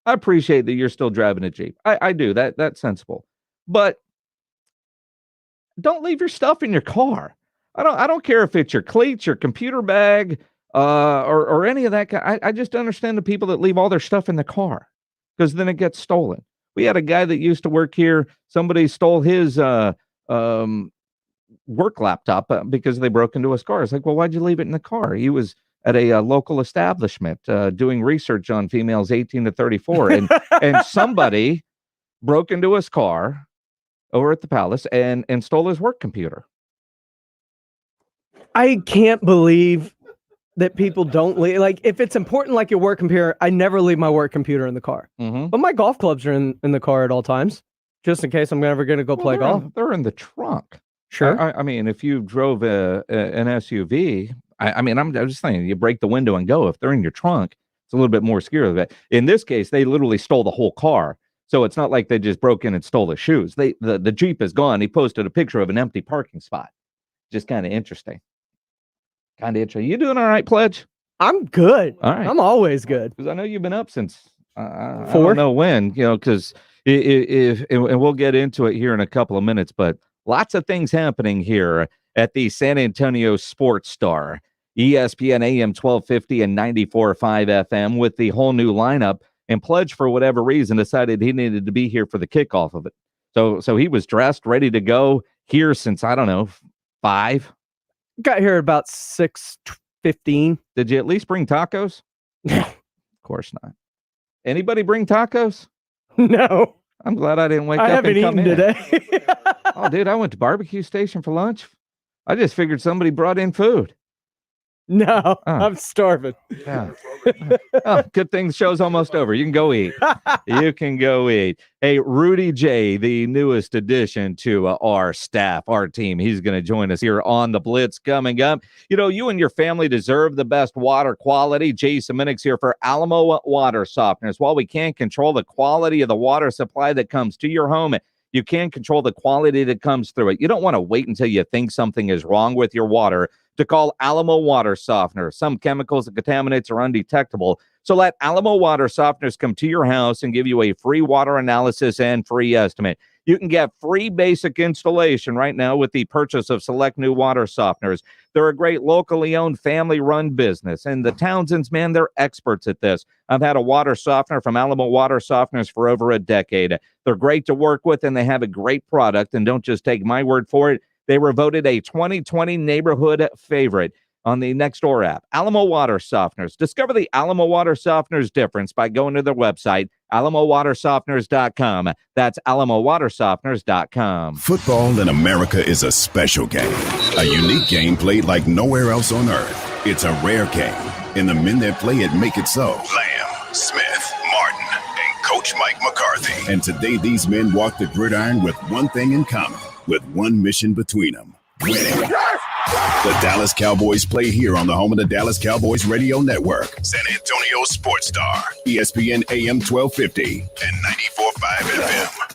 I appreciate that you're still driving a Jeep. I do. That's sensible. But don't leave your stuff in your car. I don't care if it's your cleats, your computer bag, or any of that. I just understand the people that leave all their stuff in the car, because then it gets stolen. We had a guy that used to work here. Somebody stole his work laptop because they broke into his car. It's like, well, why'd you leave it in the car? He was at a local establishment doing research on females 18 to 34. And somebody broke into his car over at the Palace and stole his work computer. I can't believe that people don't leave. Like, if it's important, like your work computer, I never leave my work computer in the car. Mm-hmm. But my golf clubs are in the car at all times, just in case I'm ever going to go play golf. They're in the trunk. Sure. I mean, if you drove an SUV, I'm just saying, you break the window and go. If they're in your trunk, it's a little bit more scary. In this case, they literally stole the whole car. So it's not like they just broke in and stole the shoes. The Jeep is gone. He posted a picture of an empty parking spot. Just kind of interesting. You doing all right, Pledge? I'm good. All right. I'm always good. Because I know you've been up since I 4. don't know when, because and we'll get into it here in a couple of minutes, but lots of things happening here at the San Antonio Sports Star, ESPN AM 1250 and 94.5 FM with the whole new lineup. And Pledge, for whatever reason, decided he needed to be here for the kickoff of it. So he was dressed, ready to go here since, 5. Got here about 6:15. Did you at least bring tacos? No. Of course not. Anybody bring tacos? No. I'm glad I didn't wake I up and haven't come eaten in today. Oh, dude, I went to barbecue station for lunch. I just figured somebody brought in food. No, I'm starving. Yeah. Oh, good thing the show's almost over. You can go eat. You can go eat. Hey, Rudy J, the newest addition to our staff, our team. He's going to join us here on the Blitz coming up. You and your family deserve the best water quality. Jason Minnick's here for Alamo Water Softeners. While we can't control the quality of the water supply that comes to your home, you can control the quality that comes through it. You don't want to wait until you think something is wrong with your water to call Alamo Water Softener. Some chemicals and contaminants are undetectable. So let Alamo Water Softeners come to your house and give you a free water analysis and free estimate. You can get free basic installation right now with the purchase of select new water softeners. They're a great locally owned, family-run business. And the Townsends, man, they're experts at this. I've had a water softener from Alamo Water Softeners for over a decade. They're great to work with, and they have a great product. And don't just take my word for it. They were voted a 2020 neighborhood favorite. on the Nextdoor app. Alamo Water Softeners. Discover the Alamo Water Softeners difference by going to their website, alamowatersofteners.com. That's alamowatersofteners.com. Football in America is a special game, a unique game played like nowhere else on earth. It's a rare game, and the men that play it make it so. Lamb, Smith, Martin, and Coach Mike McCarthy. And today these men walk the gridiron with one thing in common, with one mission between them: winning. The Dallas Cowboys play here on the home of the Dallas Cowboys Radio Network. San Antonio Sports Star, ESPN AM 1250 and 94.5 FM.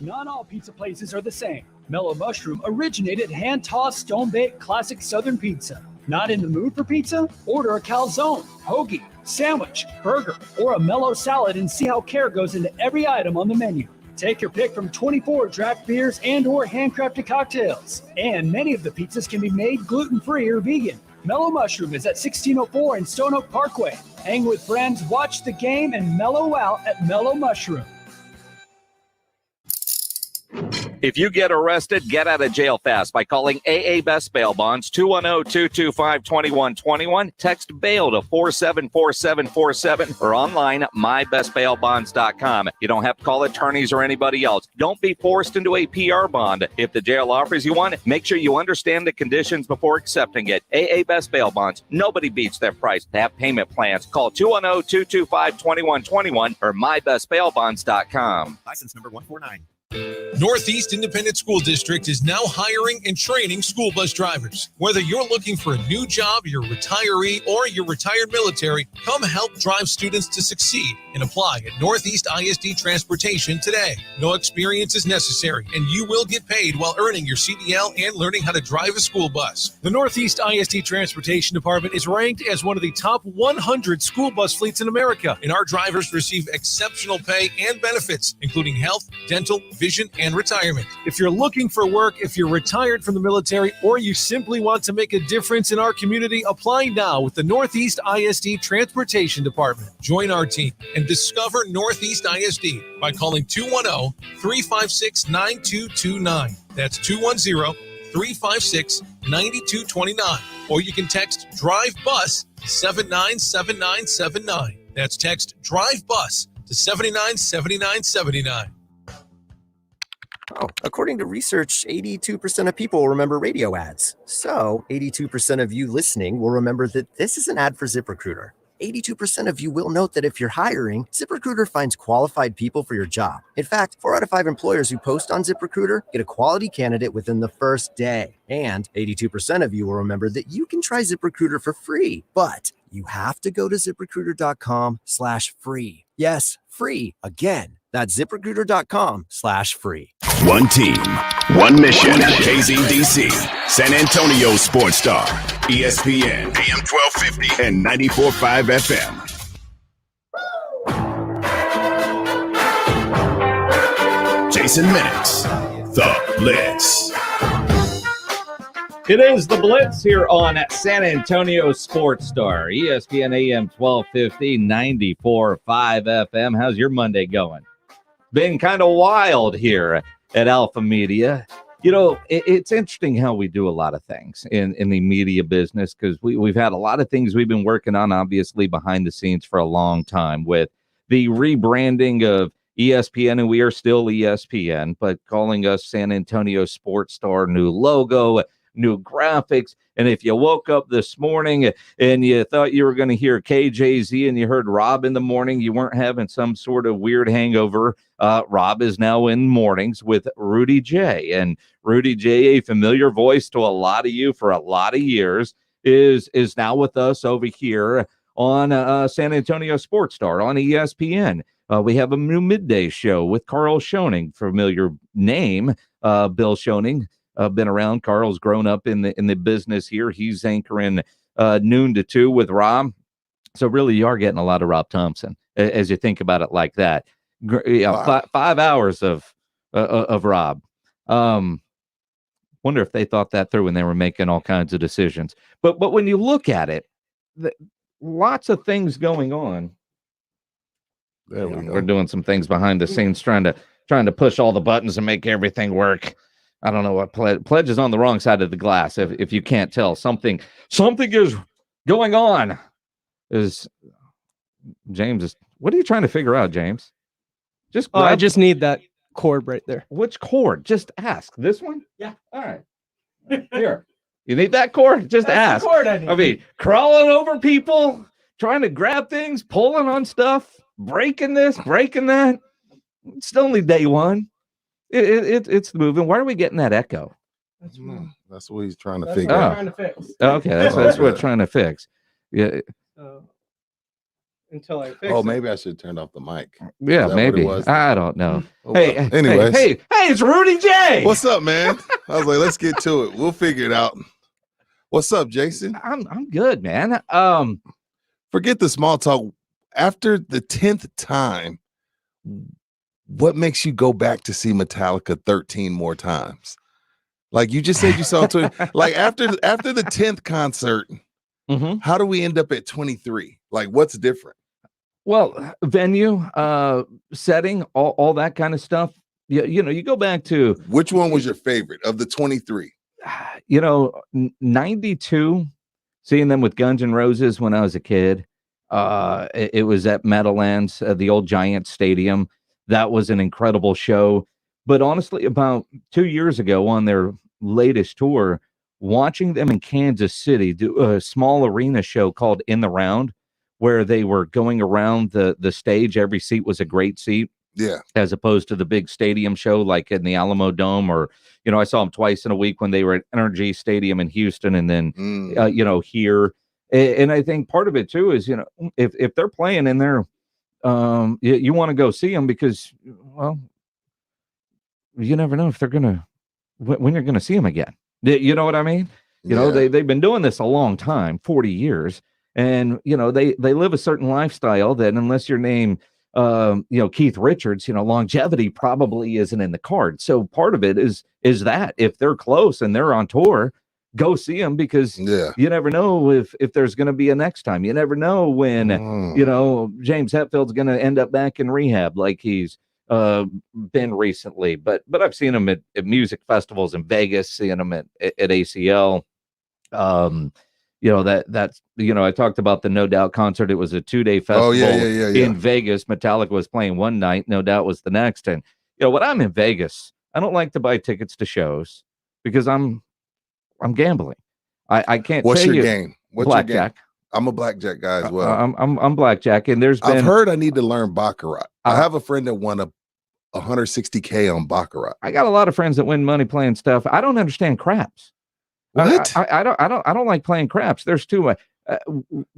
Not all pizza places are the same. Mellow Mushroom originated hand-tossed, stone-baked classic Southern pizza. Not in the mood for pizza? Order a calzone, hoagie, sandwich, burger, or a mellow salad and see how care goes into every item on the menu. Take your pick from 24 draft beers and or handcrafted cocktails. And many of the pizzas can be made gluten-free or vegan. Mellow Mushroom is at 1604 in Stone Oak Parkway. Hang with friends, watch the game, and mellow out at Mellow Mushroom. If you get arrested, get out of jail fast by calling AA Best Bail Bonds, 210-225-2121. Text bail to 474747 or online at mybestbailbonds.com. You don't have to call attorneys or anybody else. Don't be forced into a PR bond. If the jail offers you one, make sure you understand the conditions before accepting it. AA Best Bail Bonds. Nobody beats their price. They have payment plans. Call 210-225-2121 or mybestbailbonds.com. License number 149. Northeast Independent School District is now hiring and training school bus drivers. Whether you're looking for a new job, you're a retiree, or you're retired military, come help drive students to succeed and apply at Northeast ISD Transportation today. No experience is necessary, and you will get paid while earning your CDL and learning how to drive a school bus. The Northeast ISD Transportation Department is ranked as one of the top 100 school bus fleets in America, and our drivers receive exceptional pay and benefits, including health, dental, vision, and retirement. If you're looking for work, if you're retired from the military, or you simply want to make a difference in our community, apply now with the Northeast ISD Transportation Department. Join our team and discover Northeast ISD by calling 210-356-9229. That's 210-356-9229. Or you can text Drive Bus to 797979. That's text Drive Bus to 797979. Oh, according to research, 82% of people remember radio ads. So 82% of you listening will remember that this is an ad for ZipRecruiter. 82% of you will note that if you're hiring, ZipRecruiter finds qualified people for your job. In fact, 4 out of 5 employers who post on ZipRecruiter get a quality candidate within the first day. And 82% of you will remember that you can try ZipRecruiter for free, but you have to go to ZipRecruiter.com/free. Yes, free. Again, that's ZipRecruiter.com/free. One team, one mission. KZDC, San Antonio Sports Star, ESPN, AM 1250 and 94.5 FM. Jason Minix, The Blitz. It is the Blitz here on San Antonio Sports Star, ESPN AM 1250, 94.5 FM. How's your Monday going? Been kind of wild here at Alpha Media. You know, it's interesting how we do a lot of things in the media business, because we've had a lot of things we've been working on, obviously, behind the scenes for a long time, with the rebranding of ESPN, and we are still ESPN, but calling us San Antonio Sports Star, new logo, new graphics. And if you woke up this morning and you thought you were going to hear KJZ and you heard Rob in the morning, you weren't having some sort of weird hangover. Rob is now in mornings with Rudy J. And Rudy J, a familiar voice to a lot of you for a lot of years, is now with us over here on San Antonio Sports Star on ESPN. We have a new midday show with Carl Schoening, familiar name, Bill Schoening. Been around. Carl's grown up in the business here. He's anchoring noon to 2 with Rob. So really, you are getting a lot of Rob Thompson as you think about it like that. 5 hours of Rob. Wonder if they thought that through when they were making all kinds of decisions. But when you look at it, lots of things going on. We're doing some things behind the scenes, trying to push all the buttons and make everything work. I don't know what pledge is on the wrong side of the glass. If you can't tell, something is going on. Is James is what are you trying to figure out, James? Just I just need that cord right there. Which cord? Just ask. This one? Yeah. All right. Here. You need that cord? Just That's ask. the cord I need. I mean, crawling over people, trying to grab things, pulling on stuff, breaking this, breaking that. It's only day one. It's moving. Why are we getting that echo? That's what he's trying to That's figure what out. we're trying to fix. Okay, that's what we're trying to fix. Yeah. Until I fix Oh, it. maybe I should have turned off the mic. Yeah, Is that maybe. what it was? I don't know. Oh, Hey, well. Anyways. hey, it's Rudy J. What's up, man? I was like, let's get to it. We'll figure it out. What's up, Jason? I'm good, man. Forget the small talk. After the 10th time, what makes you go back to see Metallica 13 more times? Like you just said you saw like after the 10th concert, how do we end up at 23? Like what's different? Well, venue, setting, all that kind of stuff. You know, you go back to which one was your favorite of the 23? 92, seeing them with Guns N' Roses when I was a kid. It was at Meadowlands, the old Giant Stadium. That was an incredible show. But honestly, about 2 years ago on their latest tour, watching them in Kansas City do a small arena show called In the Round, where they were going around the stage. Every seat was a great seat. Yeah. As opposed to the big stadium show like in the Alamo Dome, or, I saw them twice in a week when they were at Energy Stadium in Houston and then, here. And I think part of it too is, if they're playing in there, you want to go see them because, well, you never know if they're when you're going to see them again. You know what I mean? They've been doing this a long time, 40 years. And, they live a certain lifestyle that unless your name, Keith Richards, longevity probably isn't in the card. So part of it is that if they're close and they're on tour, go see them because you never know if there's going to be a next time. You never know when, James Hetfield's going to end up back in rehab like he's been recently. But I've seen him at music festivals in Vegas, seeing him at ACL. That's I talked about the No Doubt concert. It was a 2-day festival in Vegas. Metallica was playing one night, No Doubt was the next. And when I'm in Vegas, I don't like to buy tickets to shows because I'm gambling. I can't. What's tell your you, game? What's blackjack. your game? I'm a blackjack guy as well. I'm blackjack, and I've heard I need to learn baccarat. I have a friend that won $160K on baccarat. I got a lot of friends that win money playing stuff. I don't understand craps. What? I don't like playing craps. There's too much.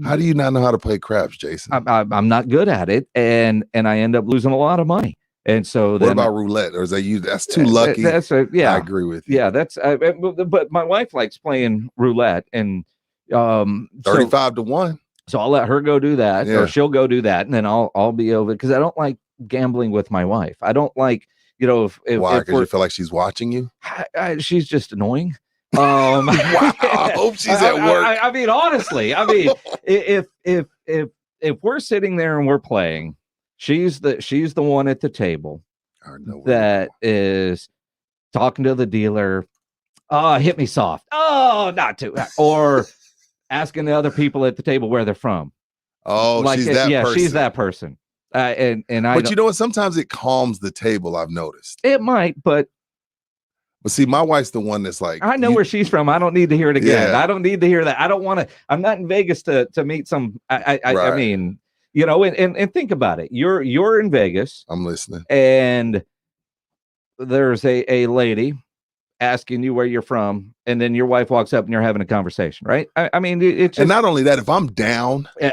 How do you not know how to play craps, Jason? I'm not good at it, and I end up losing a lot of money. And so what about roulette? Or is that's too lucky? I agree with you. Yeah, that's but my wife likes playing roulette, and 35 to 1. So I'll let her go do that, or she'll go do that, and then I'll be over because I don't like gambling with my wife. I don't like if why? Because you feel like she's watching you. She's just annoying. Wow, I hope she's at work. I mean, honestly, if we're sitting there and we're playing. She's the one at the table that is talking to the dealer. Oh, hit me soft. Oh, not too. Or asking the other people at the table where they're from. Oh, she's that person. She's that person. But you know what? Sometimes it calms the table. I've noticed it might, but see, my wife's the one that's like, I know where she's from. I don't need to hear it again. Yeah. I don't need to hear that. I don't want to. I'm not in Vegas to meet some. I mean. And think about it. You're in Vegas. I'm listening. And there's a lady asking you where you're from, and then your wife walks up and you're having a conversation, right? I mean, it's just, and not only that, if I'm down, I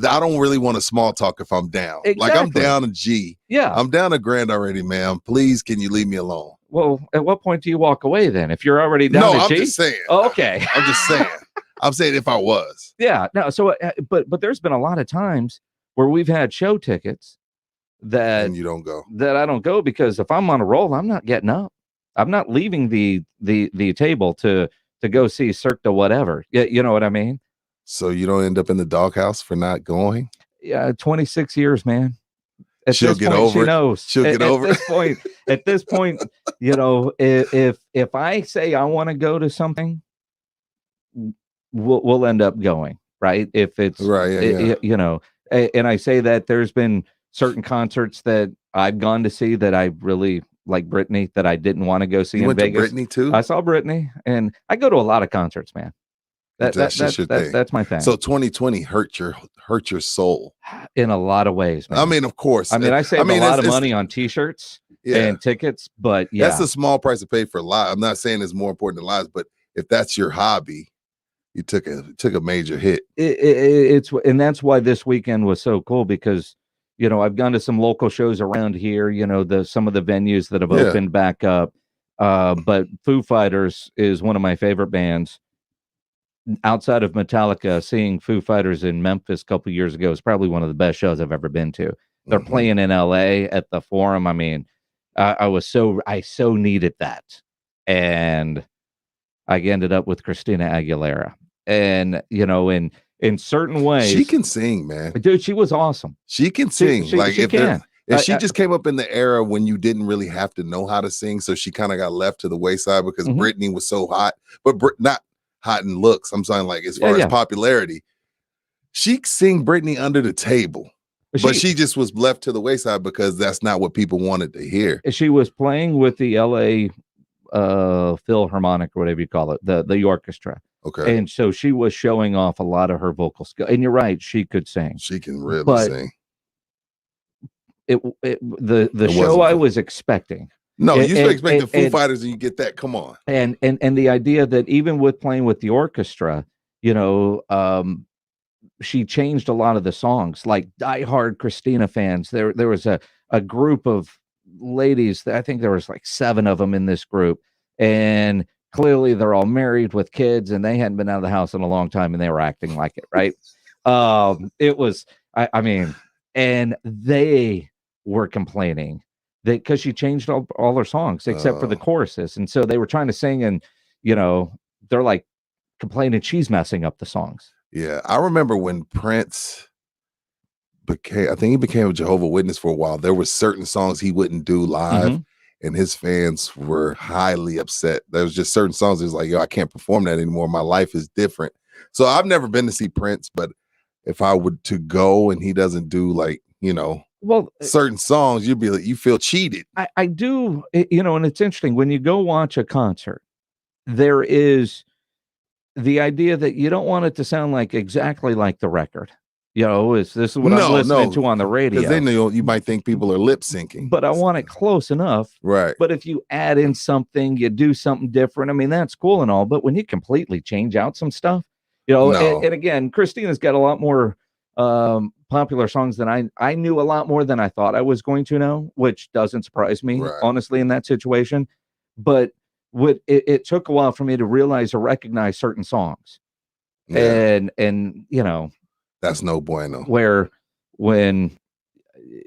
don't really want a small talk if I'm down. Exactly. Like I'm down a G. Yeah. I'm down a grand already, ma'am. Please, can you leave me alone? Well, at what point do you walk away then? If you're already down a G? I'm just saying. Oh, okay. I'm just saying. I'm saying if I was. Yeah. No. So, but there's been a lot of times where we've had show tickets that you don't go. That I don't go because if I'm on a roll, I'm not getting up. I'm not leaving the table to go see Cirque du whatever. You know what I mean? So you don't end up in the doghouse for not going? Yeah, 26 years, man. She'll get over it. She knows. She'll get over it. At this point, at this point, if I say I want to go to something, we'll end up going, right? If it's right, and I say that there's been certain concerts that I've gone to see that I really like Britney that I didn't want to go see in Vegas. To Britney too? I saw Britney, and I go to a lot of concerts, man. That's my thing. So 2020 hurt your soul in a lot of ways, man. I mean, of course. I saved a lot of money on t-shirts and tickets, but that's a small price to pay for live. I'm not saying it's more important than lives, but if that's your hobby, you took a major hit. And that's why this weekend was so cool, because I've gone to some local shows around here, some of the venues that have opened back up. But Foo Fighters is one of my favorite bands. Outside of Metallica, seeing Foo Fighters in Memphis a couple years ago is probably one of the best shows I've ever been to. They're playing in LA at the Forum. I mean, I so needed that. And I ended up with Christina Aguilera. And, in certain ways, she can sing, man. Dude, she was awesome. She can sing. She can. And she just came up in the era when you didn't really have to know how to sing. So she kind of got left to the wayside because Britney was so hot, but not hot in looks. I'm saying, like, as far as popularity, she sing Britney under the table, but she just was left to the wayside because that's not what people wanted to hear. She was playing with the LA Philharmonic, or whatever you call it, the orchestra. Okay. And so she was showing off a lot of her vocal skill. And you're right, she could sing. She can really sing. The show I was expecting. No, you still expect the Foo Fighters and you get that. Come on. And the idea that even with playing with the orchestra, she changed a lot of the songs. Like diehard Christina fans, there was a group of ladies, I think there was like 7 of them in this group, and clearly they're all married with kids, and they hadn't been out of the house in a long time, and they were acting like it, right? It was, and they were complaining that because she changed all her songs except for the choruses, and so they were trying to sing, and they're like complaining she's messing up the songs. Yeah, I remember when Prince became a Jehovah's Witness for a while. There were certain songs he wouldn't do live, and his fans were highly upset. There was just certain songs. It was like, yo, I can't perform that anymore. My life is different. So I've never been to see Prince, but if I would to go and he doesn't do like, certain songs, you'd be like, you feel cheated. I do, and it's interesting when you go watch a concert, there is the idea that you don't want it to sound like exactly like the record. This is what I'm listening to on the radio. Because then you might think people are lip syncing. But I want it close enough. Right. But if you add in something, you do something different. I mean, that's cool and all. But when you completely change out some stuff, and again, Christina's got a lot more popular songs than I knew a lot more than I thought I was going to know, which doesn't surprise me, honestly, in that situation. But it took a while for me to realize or recognize certain songs. Yeah. And that's no bueno. Where when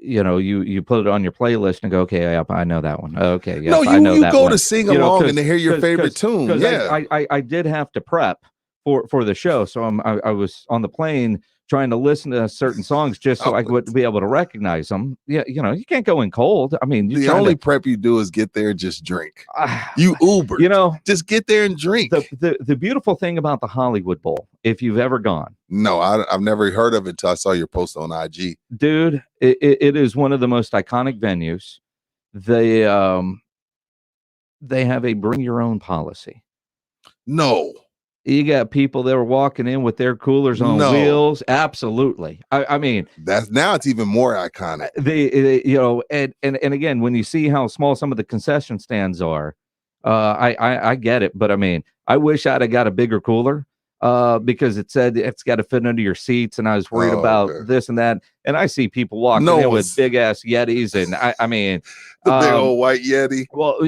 you put it on your playlist and go, okay, I know that one. Okay, yeah, no, you go to sing along and to hear your favorite tune. Yeah, I did have to prep for the show, so I was on the plane trying to listen to certain songs just so I would be able to recognize them. Yeah, you can't go in cold. I mean, the only prep you do is get there and just drink. You Uber, just get there and drink. The beautiful thing about the Hollywood Bowl, if you've ever gone. No, I've never heard of it till I saw your post on IG. Dude, it is one of the most iconic venues. They have a bring your own policy. No. You got people that were walking in with their coolers on wheels. Absolutely. I mean, now it's even more iconic. And again, when you see how small some of the concession stands are, I get it. But I mean, I wish I'd have got a bigger cooler because it said it's got to fit under your seats, and I was worried about this and that. And I see people walking in with big ass Yetis, and I mean, the big old white Yeti. Well,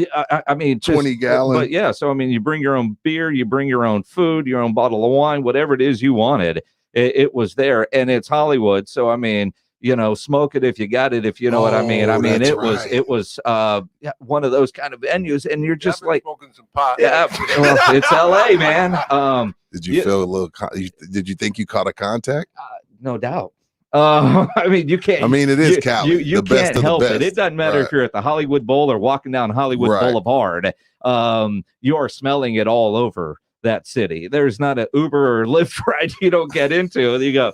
I mean, 20 gallon. But yeah, so I mean, you bring your own beer, you bring your own food, your own bottle of wine, whatever it is you wanted. It was there, and it's Hollywood. So I mean, smoke it if you got it, if you know what I mean. I mean, it was one of those kind of venues, and you're just like smoking some pot. Yeah, well, it's LA, man. Did you feel a little? Did you think you caught a contact? No doubt. I mean, you can't. I mean, it is Cali. You the best can't of help the best. it. It doesn't matter Right. if you're at the Hollywood Bowl or walking down Hollywood Right. Boulevard. You are smelling it all over that city. There's not an Uber or Lyft ride you don't get into. You go,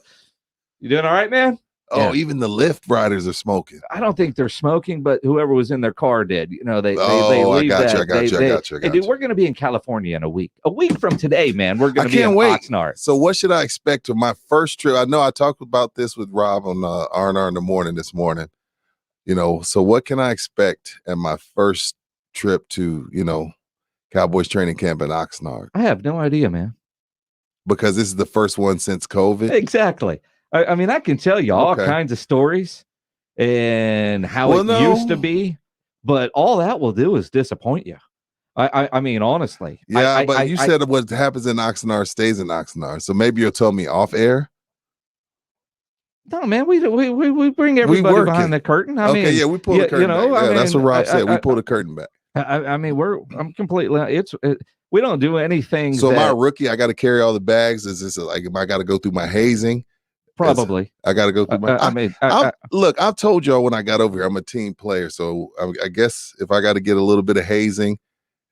you doing all right, man? Oh, Yeah. even the Lyft riders are smoking. I don't think they're smoking, but whoever was in their car did. You know, they I leave got that. you. I got you. Hey, dude, we're going to be in California in a week. A week from today, man. We're going I to be in can't wait. Oxnard. So what should I expect to my first trip? I know I talked about this with Rob on R&R in the morning this morning. You know, so what can I expect at my first trip to, you know, Cowboys training camp in Oxnard? I have no idea, man. Because this is the first one since COVID. Exactly. I mean, I can tell you all kinds of stories and how it used to be, but all that will do is disappoint you. I mean, honestly. Yeah, but you said what happens in Oxnard stays in Oxnard. So maybe you'll tell me off air. No, man, we bring everybody behind the curtain. I mean, yeah, we pull the curtain back. Yeah, that's what Rob said. We pull the curtain back. I mean, I'm completely. We don't do anything. So am I a rookie? I got to carry all the bags. Is this like I got to go through my hazing? Probably. I got to go through my. Look, I've told y'all when I got over here, I'm a team player. So I guess if I got to get a little bit of hazing,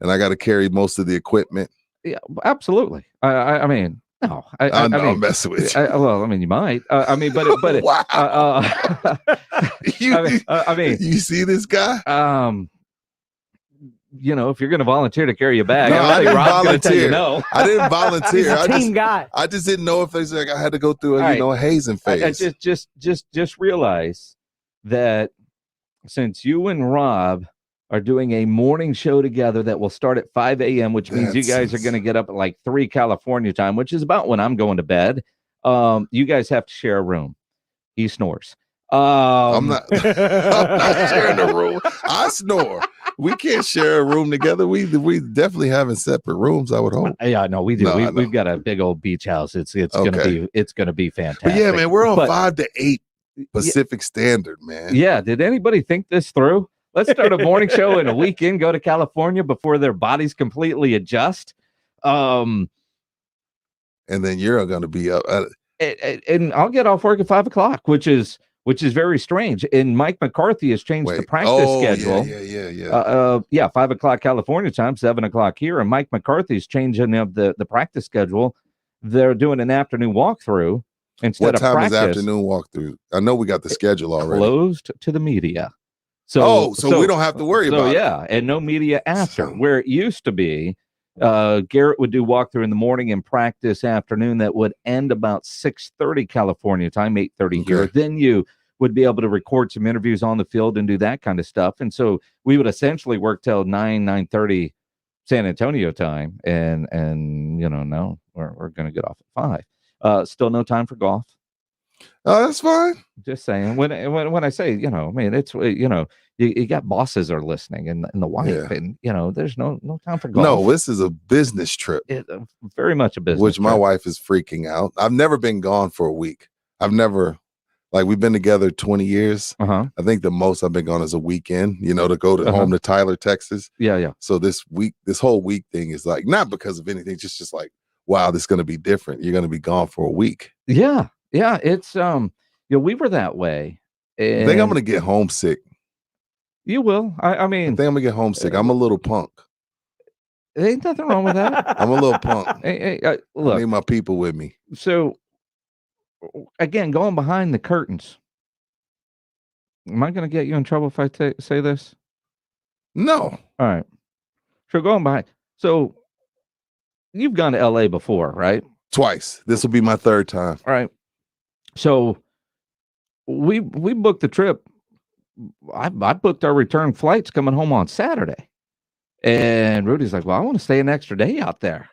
and I got to carry most of the equipment. Yeah, absolutely. I mean. No, I mean, I'm messing with you. Well, I mean, you might. I mean, but wow. I mean, you see this guy? You know, if you're going to volunteer to carry a bag, no, I didn't volunteer. Tell you no. I didn't volunteer. He's a team guy. I just didn't know if they like I had to go through a hazing phase. Just realize that since you and Rob are doing a morning show together that will start at 5 a.m., which means you guys are going to get up at like 3 California time, which is about when I'm going to bed. You guys have to share a room. He snores. I'm not sharing a room. I snore. We can't share a room together. We definitely having separate rooms, I would hope. Yeah, no, we do. No, we've got a big old beach house. It's gonna be fantastic. But yeah, man, we're on 5 to 8 Pacific Standard, man. Yeah. Did anybody think this through? Let's start a morning show and a weekend, go to California before their bodies completely adjust. And then you're going to be up. And I'll get off work at 5 o'clock, which is very strange. And Mike McCarthy has changed the practice schedule. Yeah. 5 o'clock California time, 7 o'clock here. And Mike McCarthy's changing the practice schedule. They're doing an afternoon walkthrough instead of practice. What time is afternoon walkthrough? I know we got the schedule already. Closed to the media. So we don't have to worry about it. Yeah, and no media after. Where it used to be, Garrett would do walkthrough in the morning and practice afternoon that would end about 6:30 California time, 8:30 here. Then you would be able to record some interviews on the field and do that kind of stuff. And so we would essentially work till 9:30 San Antonio time. And you know, no, we're going to get off at 5. Still no time for golf. Oh, that's fine. Just saying. When I say, you know, I mean, it's, you know, you got bosses are listening and the wife, and you know, there's no time for golf. No, this is a business trip. Very much a business. Which my wife is freaking out. I've never been gone for a week. I've never, like, we've been together 20 years. I think the most I've been gone is a weekend. You know, to go to home to Tyler, Texas. Yeah. So this whole week thing is like not because of anything, just like, wow, this is going to be different. You're going to be gone for a week. Yeah. Yeah, it's you know, we were that way. I think I'm gonna get homesick. You will. I mean, I think I'm gonna get homesick. I'm a little punk. There ain't nothing wrong with that. I'm a little punk. Hey, look, I need my people with me. So again, going behind the curtains. Am I gonna get you in trouble if I say this? No. All right. So going behind. So you've gone to LA before, right? Twice. This will be my 3rd time. All right. So we booked the trip. I booked our return flights coming home on Saturday. And Rudy's like, well, I want to stay an extra day out there.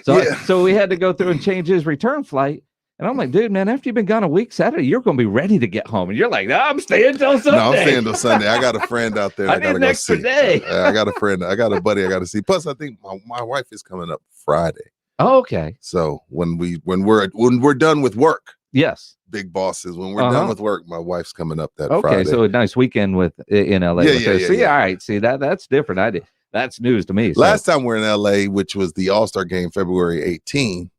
So we had to go through and change his return flight. And I'm like, dude, man, after you've been gone a week, Saturday, you're going to be ready to get home. And you're like, no, I'm staying till Sunday. No, I'm staying till Sunday. I got a friend out there. I need an extra day. I got a friend. I got a buddy I got to see. Plus, I think my wife is coming up Friday. Oh, okay. So when we're done with work, yes, big bosses. When we're done with work, my wife's coming up that Friday. Okay, so a nice weekend in LA. See, all right. See that's different. That's news to me. So. Last time we're in LA, which was the All-Star game, February 18.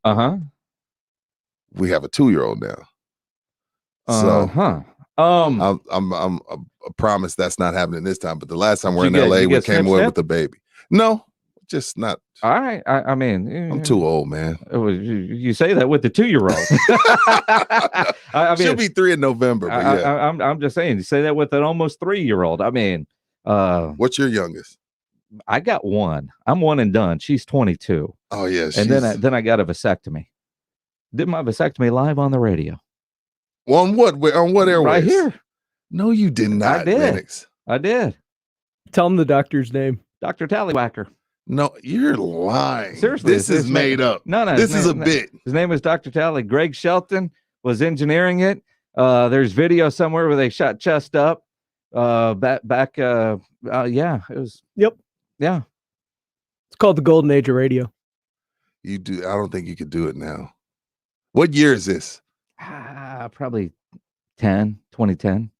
We have a 2-year-old now. So I'm I promise that's not happening this time. But the last time we're in Did you LA, get we came away snip? with the baby. No, just not. All right. I mean, I'm too old, man. You say that with the 2-year-old. I mean, she'll be 3 in November. But yeah, I'm just saying. You say that with an almost 3-year-old. I mean, what's your youngest? I got one. I'm one and done. She's 22. Oh yeah, and then I got a vasectomy. Did my vasectomy live on the radio. On what? On what airways? Right here. No, you did not. I did. Lennox. I did. Tell him the doctor's name. Dr. Tallywhacker. No, you're lying. Seriously, this is made up. No, this is a bit. His name is Dr. Tally. Greg Shelton was engineering it. There's video somewhere where they shot chest up. Back. Yeah, it was. Yep. Yeah. It's called the golden age of radio. You do. I don't think you could do it now. What year is this? Probably 2010.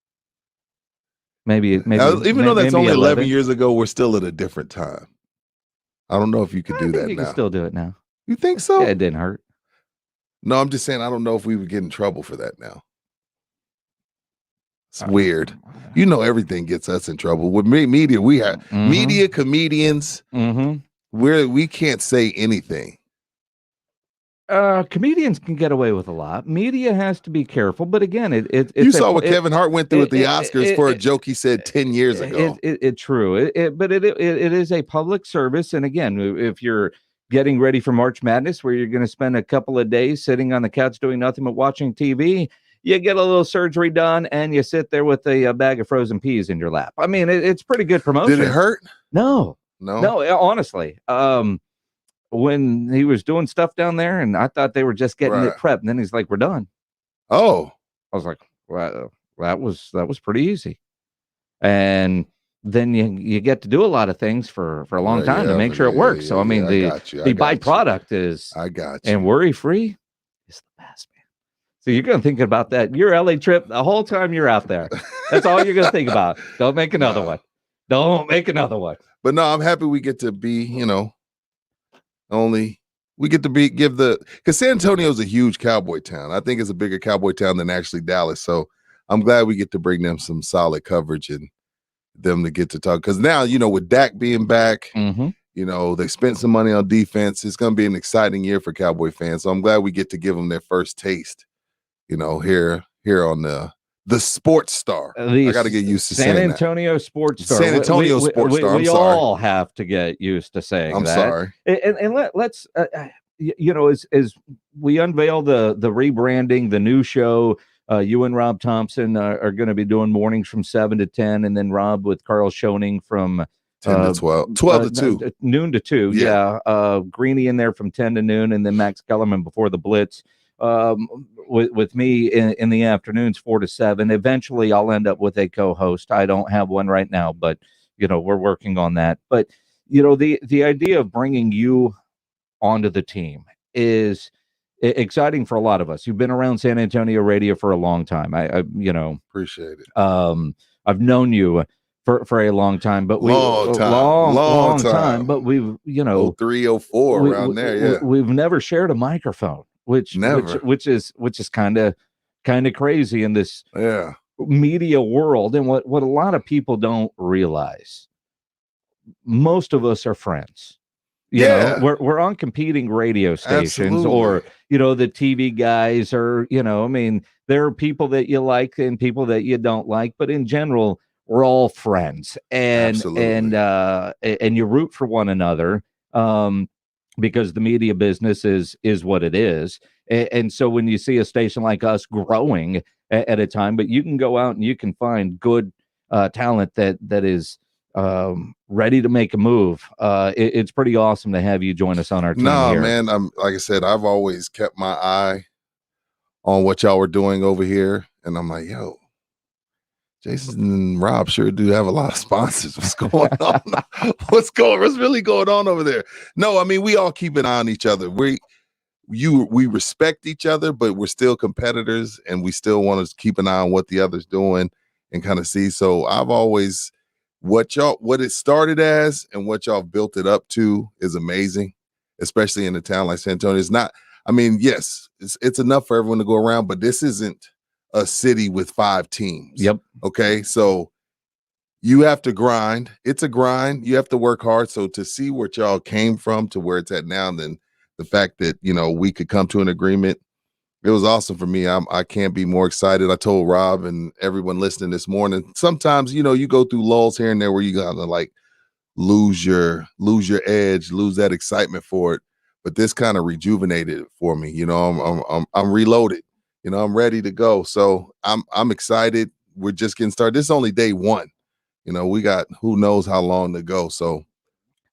Maybe even though that's only 11 years ago, we're still at a different time. I don't know if you could do that you now. can still do it now. You think so? Yeah, it didn't hurt. No, I'm just saying I don't know if we would get in trouble for that now. It's weird. You know, everything gets us in trouble. With media, we have media, comedians. We can't say anything. Comedians can get away with a lot. Media has to be careful, but again, You saw what Kevin Hart went through at the Oscars for a joke he said 10 years ago. True. But it is a public service, and again, if you're getting ready for March Madness, where you're going to spend a couple of days sitting on the couch doing nothing but watching TV, you get a little surgery done, and you sit there with a bag of frozen peas in your lap. I mean, it's pretty good promotion. Did it hurt? No. Honestly. When he was doing stuff down there, and I thought they were just getting it prepped, and then he's like, "We're done." Oh, I was like, "Well, that was pretty easy." And then you get to do a lot of things for a long time to make sure it works. So I mean, the byproduct is and worry free is the best, man. So you're gonna think about that your LA trip the whole time you're out there. That's all you're gonna think about. Don't make another one. Don't make another one. But no, I'm happy we get to be, because San Antonio is a huge Cowboy town. I think it's a bigger Cowboy town than actually Dallas. So I'm glad we get to bring them some solid coverage and them to get to talk. Because now, with Dak being back, they spent some money on defense. It's going to be an exciting year for Cowboy fans. So I'm glad we get to give them their first taste, here on the Sports Star. I got to get used to saying San Antonio Sports Star. San Antonio Sports Star. We all have to get used to saying I'm that. sorry. And let's, as we unveil the rebranding, the new show, you and Rob Thompson are going to be doing mornings from 7 to 10, and then Rob with Carl Schoening from 10 to 12 to 2. Noon to 2. Yeah. Greeny in there from 10 to noon, and then Max Kellerman before the Blitz. With me in the afternoons 4 to 7. Eventually I'll end up with a co-host. I don't have one right now, but we're working on that. But the idea of bringing you onto the team is exciting for a lot of us. You've been around San Antonio radio for a long time. I appreciate it. I've known you for a long time, but long time. But we've 304 around there. Yeah, we've never shared a microphone. Which is kind of crazy in this media world. And what a lot of people don't realize, most of us are friends. We're on competing radio stations. Absolutely. Or the TV guys are there are people that you like and people that you don't like, but in general we're all friends, and you root for one another. Because the media business is what it is. And so when you see a station like us growing at a time, but you can go out and you can find good talent that is ready to make a move. It's pretty awesome to have you join us on our team. No, here. Man, like I said, I've always kept my eye on what y'all were doing over here. And I'm like, yo, Jason and Rob sure do have a lot of sponsors. What's going on? What's really going on over there? No, I mean, we all keep an eye on each other. We respect each other, but we're still competitors, and we still want to keep an eye on what the other's doing and kind of see. So I've always what it started as and what y'all built it up to is amazing, especially in a town like San Antonio. It's not, I mean, yes, it's enough for everyone to go around, but this isn't a city with 5 teams. Yep. Okay. So you have to grind. It's a grind. You have to work hard. So to see where y'all came from to where it's at now, and then the fact that, we could come to an agreement, it was awesome for me. I can't be more excited. I told Rob and everyone listening this morning, sometimes, you go through lulls here and there where you gotta like lose your edge, lose that excitement for it. But this kind of rejuvenated it for me. I'm reloaded. I'm ready to go. So I'm excited. We're just getting started. This is only day 1. We got who knows how long to go. So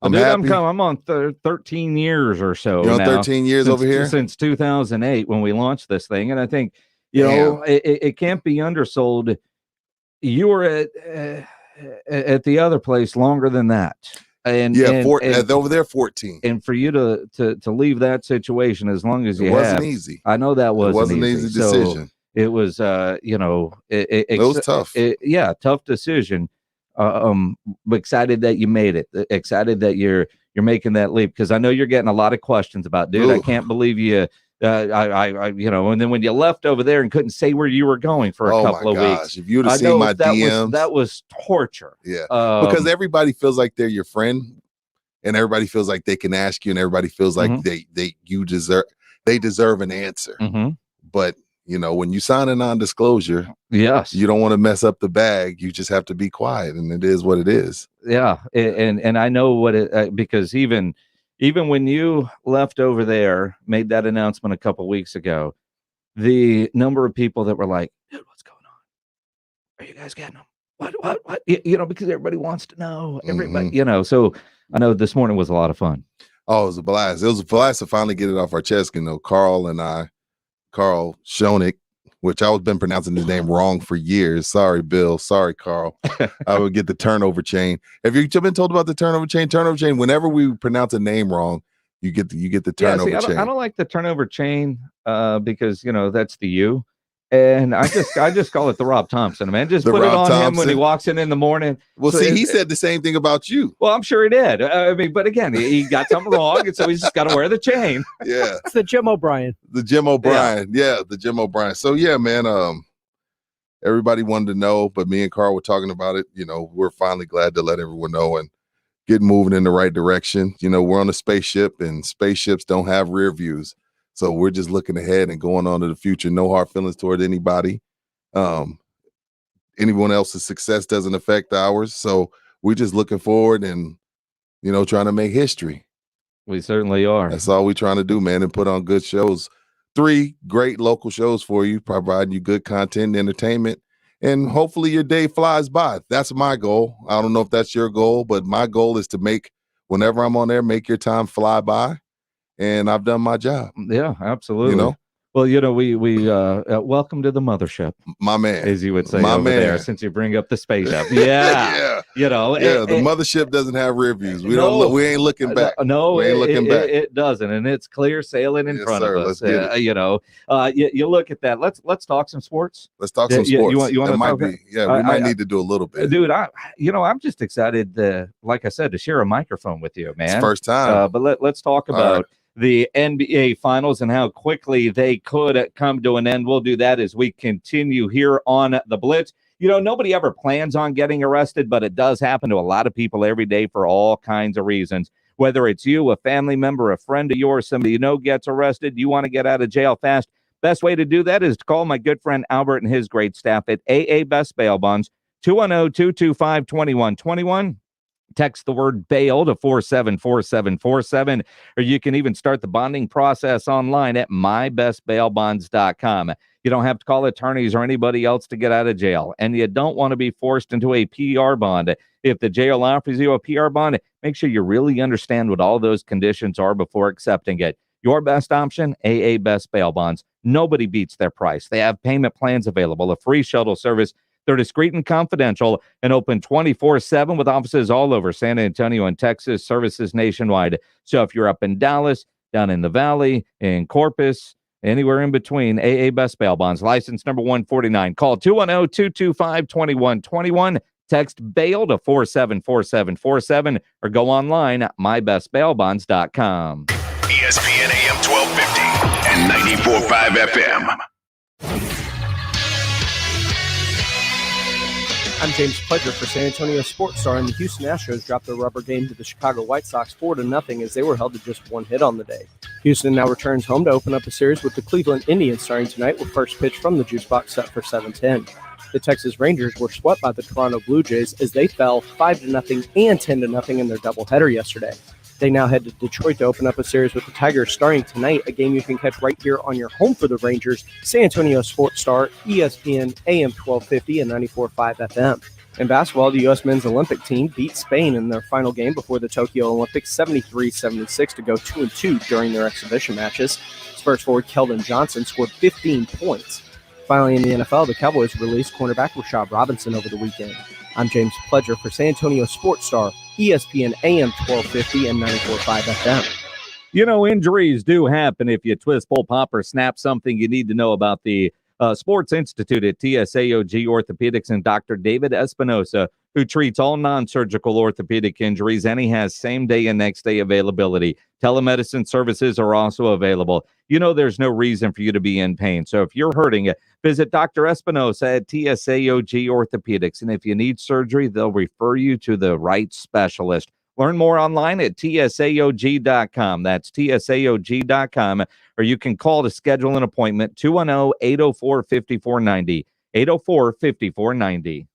I'm happy. I'm on 13 years or so. You're on now, 13 years over here since 2008 when we launched this thing, and I think it can't be undersold. You were at the other place longer than that. And over there 14. And for you to leave that situation as long as you wasn't easy. I know that wasn't an easy decision. So it was it was tough. Tough decision. Excited that you made it. Excited that you're making that leap, because I know you're getting a lot of questions about, dude. I can't believe you. And then when you left over there and couldn't say where you were going for a couple of weeks, if you'd have seen my DMs, that was torture. Yeah, because everybody feels like they're your friend, and everybody feels like they can ask you, and everybody feels like they deserve an answer. Mm-hmm. But when you sign a non-disclosure, yes, you don't want to mess up the bag. You just have to be quiet, and it is what it is. Yeah, and I know what it because even when you left over there, made that announcement a couple weeks ago, the number of people that were like, dude, what's going on? Are you guys getting them? What? Because everybody wants to know. Everybody, so I know this morning was a lot of fun. Oh, it was a blast. It was a blast to finally get it off our chest. Carl Schoenig, which I've been pronouncing his name wrong for years. Sorry, Bill. Sorry, Carl. I would get the turnover chain. Have you been told about the turnover chain? Turnover chain. Whenever we pronounce a name wrong, you get the turnover chain. I don't like the turnover chain because that's the U, and I just call it the Rob Thompson. Man, just put it on him when he walks in the morning. Well, so he said the same thing about you. Well, I'm sure he did. But again, he got something wrong, and so he's just got to wear the chain. Yeah, it's the Jim O'Brien. The Jim O'Brien. Yeah, the Jim O'Brien. So yeah, man. Everybody wanted to know, but me and Carl were talking about it. We're finally glad to let everyone know and get moving in the right direction. We're on a spaceship, and spaceships don't have rear views. So we're just looking ahead and going on to the future. No hard feelings toward anybody. Anyone else's success doesn't affect ours. So we're just looking forward and, trying to make history. We certainly are. That's all we're trying to do, man, and put on good shows. 3 great local shows for you, providing you good content and entertainment. And hopefully your day flies by. That's my goal. I don't know if that's your goal, but my goal is to make, whenever I'm on there, make your time fly by. And I've done my job. Yeah, absolutely. Well, we welcome to the mothership, my man, as you would say my over man. there, since you bring up the spaceship. Yeah, the mothership doesn't have rear views. We ain't looking back. No, we ain't looking back. It doesn't, and it's clear sailing in front of us. Let's get it. You look at that. Let's talk some sports. Let's talk some sports. You want to might be? Yeah, we might need to do a little bit, dude. I'm just excited, like I said, to share a microphone with you, man. It's first time. But let's talk about the NBA Finals and how quickly they could come to an end. We'll do that as we continue here on the Blitz. Nobody ever plans on getting arrested, but it does happen to a lot of people every day for all kinds of reasons. Whether it's you, a family member, a friend of yours, somebody gets arrested, you want to get out of jail fast. Best way to do that is to call my good friend Albert and his great staff at AA Best Bail Bonds, 210-225-2121. Text the word bail to 474747, or you can even start the bonding process online at mybestbailbonds.com. You don't have to call attorneys or anybody else to get out of jail, and you don't want to be forced into a PR bond. If the jail offers you a PR bond, make sure you really understand what all those conditions are before accepting it. Your best option, AA Best Bail Bonds. Nobody beats their price. They have payment plans available, a free shuttle service. They're discreet and confidential and open 24/7 with offices all over San Antonio and Texas, services nationwide. So if you're up in Dallas, down in the Valley, in Corpus, anywhere in between, AA Best Bail Bonds, license number 149. Call 210-225-2121. Text bail to 474747 or go online at mybestbailbonds.com. ESPN AM 1250 and 94.5 FM. I'm James Pledger for San Antonio Sports Star, and the Houston Astros dropped their rubber game to the Chicago White Sox 4-0 as they were held to just one hit on the day. Houston now returns home to open up a series with the Cleveland Indians starting tonight with first pitch from the juice box set for 7:10. The Texas Rangers were swept by the Toronto Blue Jays as they fell 5-0 and 10-0 in their doubleheader yesterday. They now head to Detroit to open up a series with the Tigers starting tonight, a game you can catch right here on your home for the Rangers, San Antonio Sports Star, ESPN AM 1250 and 94.5 FM. In basketball, the U.S. men's Olympic team beat Spain in their final game before the Tokyo Olympics 73-76 to go 2-2 during their exhibition matches. Spurs forward Keldon Johnson scored 15 points. Finally, in the NFL, the Cowboys released cornerback Rashad Robinson over the weekend. I'm James Pledger for San Antonio Sports Star, ESPN AM 1250 and 94.5 FM. You know, injuries do happen if you twist, pull, pop, or snap something. You need to know about the Sports Institute at TSAOG Orthopedics and Dr. David Espinosa, who treats all non-surgical orthopedic injuries, and he has same-day and next-day availability. Telemedicine services are also available. You know there's no reason for you to be in pain. So if you're hurting, visit Dr. Espinosa at TSAOG Orthopedics. And if you need surgery, they'll refer you to the right specialist. Learn more online at tsaog.com. That's tsaog.com. Or you can call to schedule an appointment, 210-804-5490, 804-5490.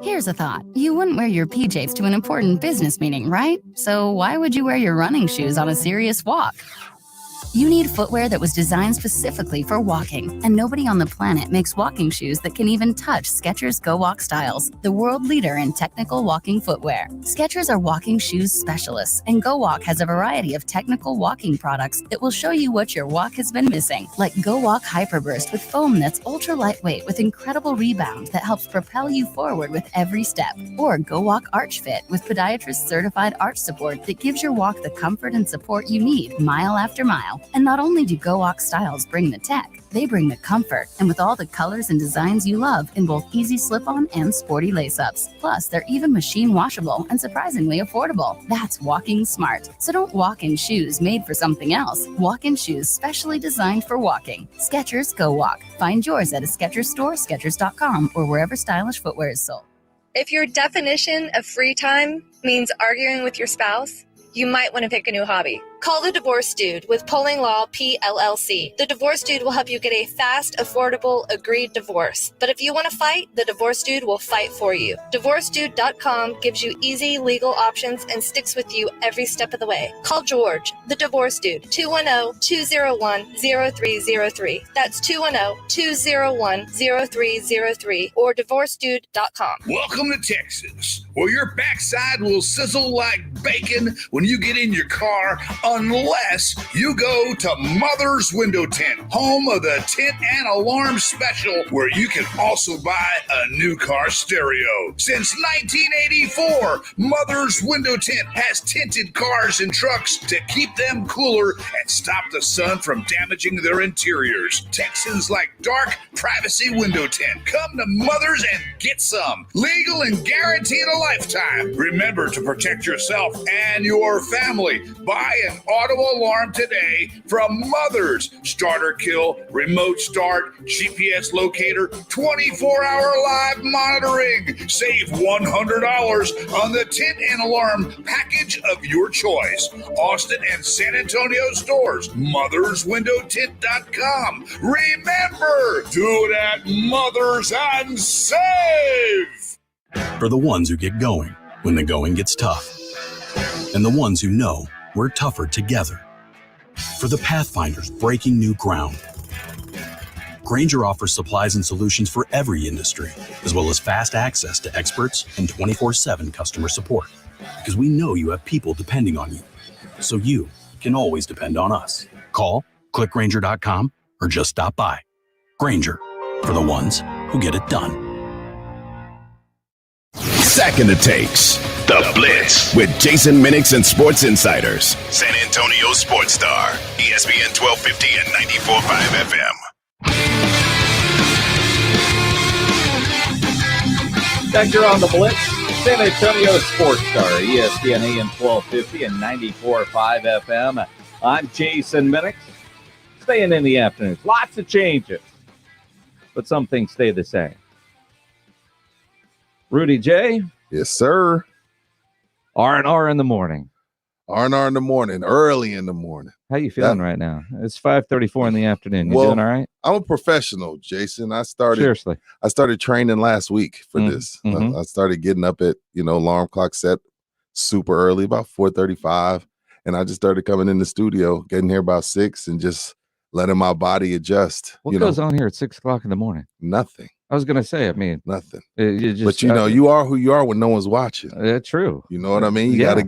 Here's a thought. You wouldn't wear your PJs to an important business meeting, right? So why would you wear your running shoes on a serious walk? You need footwear that was designed specifically for walking, and nobody on the planet makes walking shoes that can even touch Skechers Go Walk Styles, the world leader in technical walking footwear. Skechers are walking shoes specialists, and Go Walk has a variety of technical walking products that will show you what your walk has been missing, like Go Walk Hyperburst with foam that's ultra lightweight with incredible rebound that helps propel you forward with every step, or Go Walk Arch Fit with podiatrist certified arch support that gives your walk the comfort and support you need mile after mile. And not only do Go Walk Styles bring the tech, they bring the comfort, and with all the colors and designs you love in both easy slip-on and sporty lace-ups. Plus, they're even machine washable and surprisingly affordable. That's walking smart. So don't walk in shoes made for something else. Walk in shoes specially designed for walking. Skechers Go Walk. Find yours at a Skechers store, Skechers.com, or wherever stylish footwear is sold. If your definition of free time means arguing with your spouse, you might want to pick a new hobby. Call the Divorce Dude with Polling Law PLLC. The Divorce Dude will help you get a fast, affordable, agreed divorce. But if you want to fight, the Divorce Dude will fight for you. DivorceDude.com gives you easy legal options and sticks with you every step of the way. Call George, the Divorce Dude, 210-201-0303. That's 210-201-0303 or DivorceDude.com. Welcome to Texas, where your backside will sizzle like bacon when you get in your car, unless you go to Mother's Window Tint, home of the Tint and Alarm Special, where you can also buy a new car stereo. Since 1984, Mother's Window Tint has tinted cars and trucks to keep them cooler and stop the sun from damaging their interiors. Texans like dark privacy window tint. Come to Mother's and get some. Legal and guaranteed a lifetime. Remember to protect yourself and your family. Buy an auto alarm today from Mother's. Starter kill, remote start, GPS locator, 24-hour live monitoring. Save $100 on the tint and alarm package of your choice. Austin and San Antonio stores, motherswindowtint.com. Remember, do it at Mother's and save. For the ones who get going when the going gets tough, and the ones who know we're tougher together. For the Pathfinders breaking new ground, Grainger offers supplies and solutions for every industry, as well as fast access to experts and 24/7 customer support. Because we know you have people depending on you, so you can always depend on us. Call, click Grainger.com, or just stop by. Grainger, for the ones who get it done. Second to Takes, The Blitz with Jason Minix and Sports Insiders. San Antonio Sports Star, ESPN 1250 and 94.5 FM. Back here on The Blitz, San Antonio Sports Star, ESPN AM 1250 and 94.5 FM. I'm Jason Minix. Staying in the afternoons. Lots of changes, but some things stay the same. Rudy J. Yes, sir. R&R in the morning. R&R in the morning, early in the morning. How you feeling right now? It's 5:34 in the afternoon. You doing all right? I'm a professional, Jason. I started training last week for this. I started getting up at, alarm clock set super early, about 4:35. And I just started coming in the studio, getting here about 6 and just letting my body adjust. What goes on here at 6 o'clock in the morning? Nothing. I was going to say, nothing. But you are who you are when no one's watching. True. You know what I mean? You got to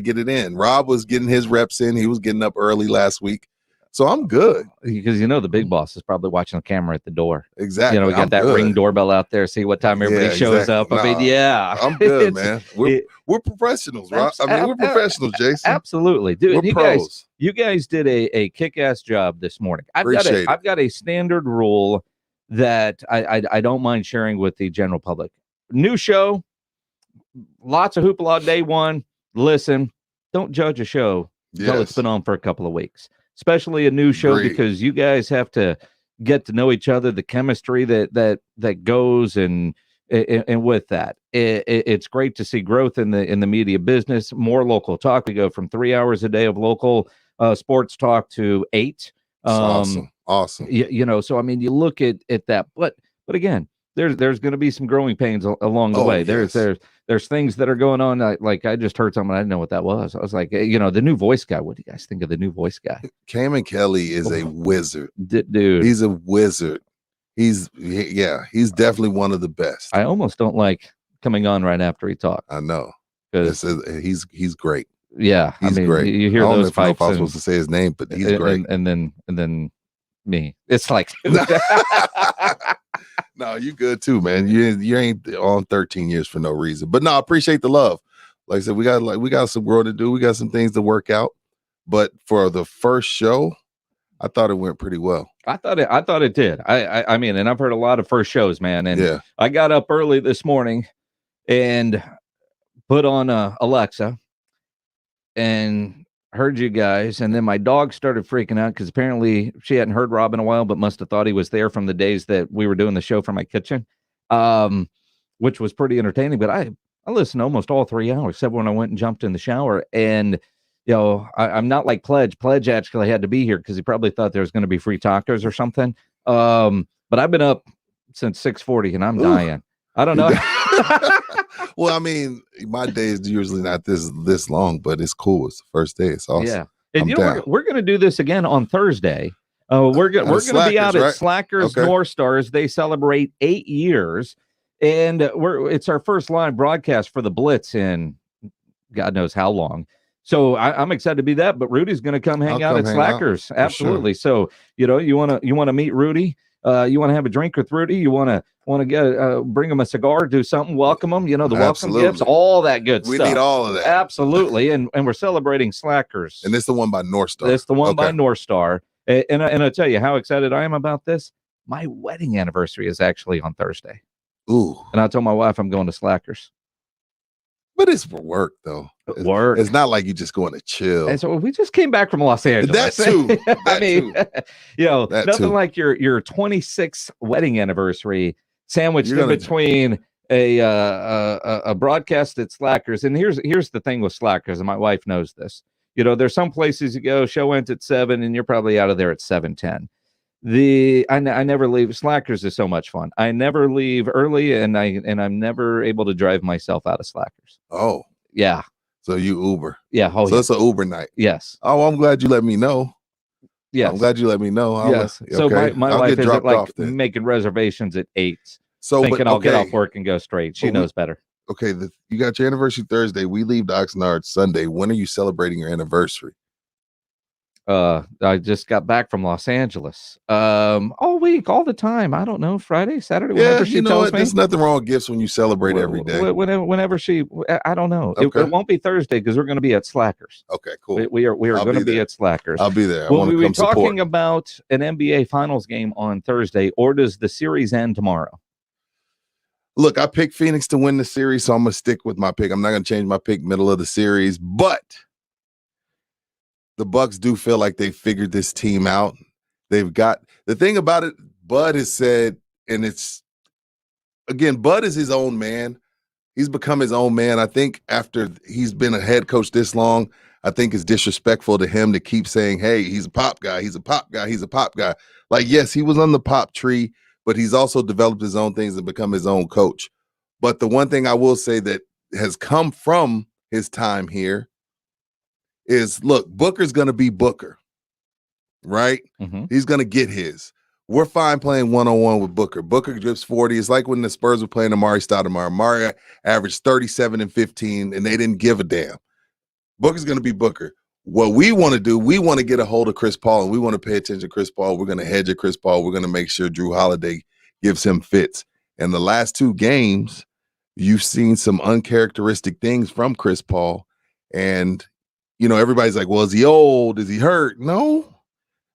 get it in. Rob was getting his reps in. He was getting up early last week. So I'm good. Because the big boss is probably watching the camera at the door. Exactly. We got that Ring doorbell out there, see what time everybody shows up. Nah, I'm good, man. We're professionals, Rob. We're professionals, Jason. Absolutely. Dude, we're pros. You guys did a kick-ass job this morning. I've got a standard rule that I don't mind sharing with the general public. New show, lots of hoopla day one. Listen, don't judge a show until it's been on for a couple of weeks. Especially a new show, because you guys have to get to know each other, the chemistry that goes and with that, it's great to see growth in the media business. More local talk. We go from 3 hours a day of local sports talk to 8. Awesome. So you look at that, but again, there's going to be some growing pains along the way. There's things that are going on. Like I just heard something, I didn't know what that was. I was like, the new voice guy. What do you guys think of the new voice guy? Cameron Kelly is a wizard, dude. He's a wizard. He's definitely one of the best. I almost don't like coming on right after he talks. I know, he's great. Yeah, he's great. You hear those pipes. I was supposed to say his name, but he's great. And then me. It's like. No, you good too, man. You ain't on 13 years for no reason. But no, I appreciate the love. Like I said, we got some growth to do. We got some things to work out. But for the first show, I thought it went pretty well. I thought it did. I mean, and I've heard a lot of first shows, man. And I got up early this morning and put on Alexa and heard you guys, and then my dog started freaking out because apparently she hadn't heard Rob in a while, but must have thought he was there from the days that we were doing the show from my kitchen, which was pretty entertaining. But I listened almost all 3 hours, except when I went and jumped in the shower. And I'm not like Pledge. Pledge actually had to be here because he probably thought there was going to be free tacos or something. But I've been up since 6:40 and I'm dying. I don't know. Well, I mean, my day is usually not this long, but it's cool. It's the first day. It's awesome. Yeah. And we're going to do this again on Thursday. We're going to be out at Slackers North Stars. They celebrate 8 years, and it's our first live broadcast for the Blitz in God knows how long. So I'm excited to be that. But Rudy's going to come hang out at Slackers. Absolutely. Sure. So you want to meet Rudy. You want to have a drink with Rudy? You want to get bring him a cigar, do something, welcome him. The welcome gifts, all that good stuff. We need all of that. Absolutely, and we're celebrating Slackers. And this is the one by North Star. This the one by North Star. And I tell you how excited I am about this. My wedding anniversary is actually on Thursday. Ooh! And I told my wife I'm going to Slackers. But it's for work, though. Work. It's not like you just going to chill. And so we just came back from Los Angeles. That too. Nothing like your 26th wedding anniversary sandwiched in between a broadcast at Slackers. And here's the thing with Slackers, and my wife knows this. There's some places you go, show ends at 7, and you're probably out of there at 7:10. I never leave. Slackers is so much fun. I never leave early, and I'm never able to drive myself out of Slackers. Oh, yeah. So you Uber? Yeah. So it's an Uber night. Yes. Oh, I'm glad you let me know. Yes. I'm glad you let me know. Yes. So my wife is like making reservations at 8. So thinking I'll get off work and go straight. She knows better. Okay. You got your anniversary Thursday. We leave to Oxnard Sunday. When are you celebrating your anniversary? I just got back from Los Angeles. All week, all the time. I don't know, Friday, Saturday, whenever she tells me. There's nothing wrong with gifts when you celebrate every day. Whenever she, I don't know. Okay. It won't be Thursday because we're going to be at Slackers. Okay, cool. We are going to be at Slackers. I'll be there. Will we be talking about an NBA Finals game on Thursday, or does the series end tomorrow? Look, I picked Phoenix to win the series, so I'm going to stick with my pick. I'm not going to change my pick middle of the series, but the Bucks do feel like they figured this team out. They've got the thing about it. Bud has said, and it's again, Bud is his own man. He's become his own man. I think after he's been a head coach this long, I think it's disrespectful to him to keep saying, hey, he's a pop guy. He's a pop guy. He's a pop guy. Like, yes, he was on the pop tree, but he's also developed his own things and become his own coach. But the one thing I will say that has come from his time here is, look, Booker's going to be Booker, right? Mm-hmm. He's going to get his. We're fine playing one-on-one with Booker. Booker drips 40. It's like when the Spurs were playing Amari Stoudemire. Amari averaged 37 and 15, and they didn't give a damn. Booker's going to be Booker. What we want to do, we want to get a hold of Chris Paul, and we want to pay attention to Chris Paul. We're going to hedge at Chris Paul. We're going to make sure Drew Holiday gives him fits. And the last 2 games, you've seen some uncharacteristic things from Chris Paul. And, you know, everybody's like, well, is he old? Is he hurt? No.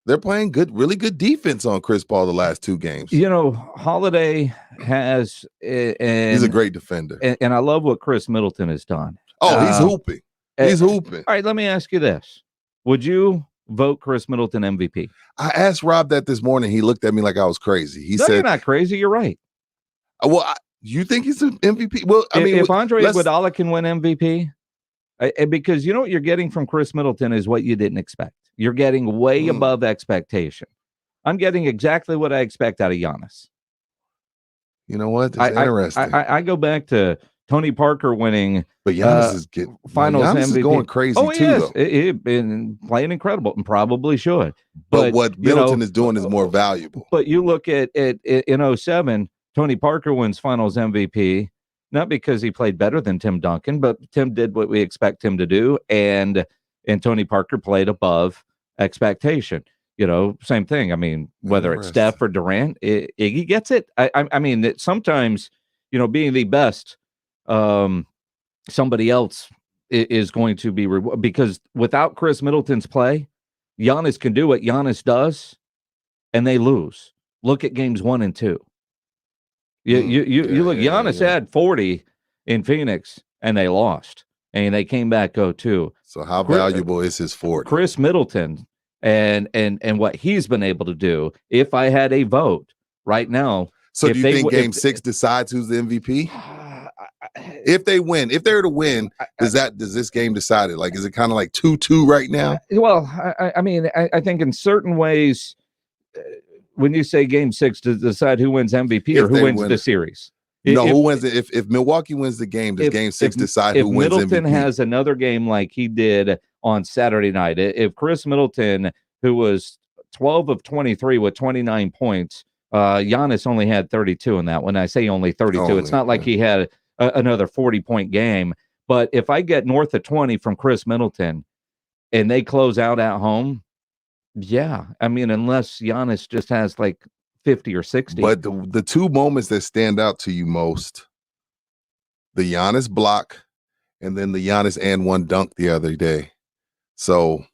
They're playing really good defense on Chris Paul the last 2 games. You know, Holiday has he's a great defender. And I love what Chris Middleton has done. Oh, he's hooping. He's hooping. All right, let me ask you this. Would you vote Chris Middleton MVP? I asked Rob that this morning. He looked at me like I was crazy. He said, you're not crazy. You're right. Well, you think he's an MVP? Well, I mean, if Andre Iguodala can win MVP, because you know what you're getting from Chris Middleton is what you didn't expect. You're getting way above expectation. I'm getting exactly what I expect out of Giannis. You know what? That's interesting. I go back to Tony Parker winning, but Giannis is getting Finals Giannis MVP. Is going crazy he too. Is. Though. He's been playing incredible and probably should. But what Middleton is doing is more valuable. But you look at in 07, Tony Parker wins Finals MVP. Not because he played better than Tim Duncan, but Tim did what we expect him to do, and Tony Parker played above expectation. You know, same thing. I mean, whether it's Steph or Durant, Iggy gets it. I mean, sometimes, you know, being the best, somebody else is going to be because without Chris Middleton's play, Giannis can do what Giannis does, and they lose. Look at games 1 and 2. You look. Giannis had 40 in Phoenix, and they lost, and they came back 0-2. So how valuable is his 40? Chris Middleton and what he's been able to do. If I had a vote right now, so do you think Game 6 decides who's the MVP? If they win, if they're to win, does this game decide it? Like, is it kind of like 2-2 right now? Well, I mean, I think in certain ways. When you say Game 6 to decide who wins MVP or who wins the series? Who wins it? If Milwaukee wins the game, does Game 6 decide who wins MVP? If Middleton has another game like he did on Saturday night, if Chris Middleton, who was 12 of 23 with 29 points, Giannis only had 32 in that. When I say only 32, it's not like he had another 40-point game. But if I get north of 20 from Chris Middleton and they close out at home, yeah, I mean, unless Giannis just has like 50 or 60. But the 2 moments that stand out to you most, the Giannis block and then the Giannis and 1 dunk the other day. So,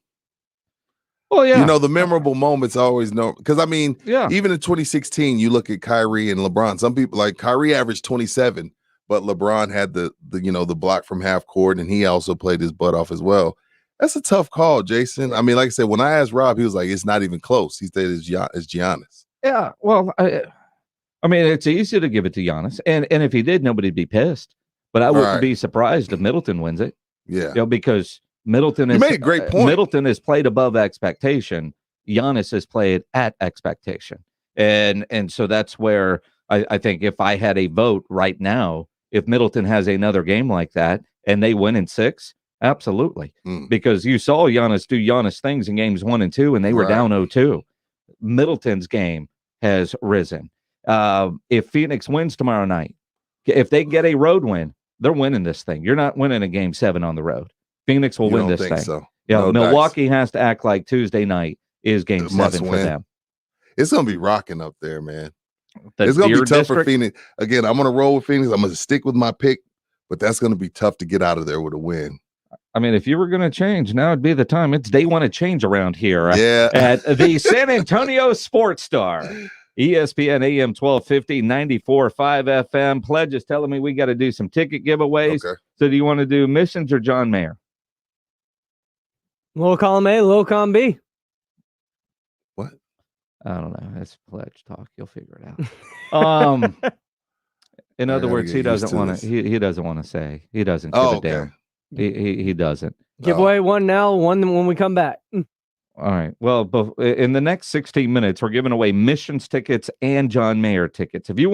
well, yeah, you know, the memorable moments always know. Because, I mean, even in 2016, you look at Kyrie and LeBron. Some people, like Kyrie averaged 27, but LeBron had the block from half court, and he also played his butt off as well. That's a tough call, Jason. I mean, like I said, when I asked Rob, he was like, it's not even close. He said it's Giannis. Yeah, well, I mean, it's easy to give it to Giannis. And if he did, nobody'd be pissed. But I wouldn't be surprised if Middleton wins it. Yeah. You know, because Middleton you made a great point. Middleton has played above expectation. Giannis has played at expectation. And so that's where I think if I had a vote right now, if Middleton has another game like that and they win in 6, absolutely. Because you saw Giannis do Giannis things in games 1 and 2, and they were down 0-2. Middleton's game has risen. If Phoenix wins tomorrow night, if they get a road win, they're winning this thing. You're not winning a game 7 on the road. Phoenix will win this thing. So. Yeah, No Milwaukee has to act like Tuesday night is game 7 for them. It's going to be rocking up there, man. It's going to be tough for Phoenix. Again, I'm going to roll with Phoenix. I'm going to stick with my pick, but that's going to be tough to get out of there with a win. I mean, if you were going to change, now would be the time. It's day 1 of change around here at the San Antonio Sports Star. ESPN AM 1250, 94.5 FM. Pledge is telling me we got to do some ticket giveaways. Okay. So do you want to do missions or John Mayer? Little column A, little column B. What? I don't know. That's pledge talk. You'll figure it out. In other words, he doesn't want to. He doesn't want to say. He doesn't give a damn. He doesn't. Give away one now, one when we come back. All right. Well, in the next 16 minutes, we're giving away Missions tickets and John Mayer tickets. If you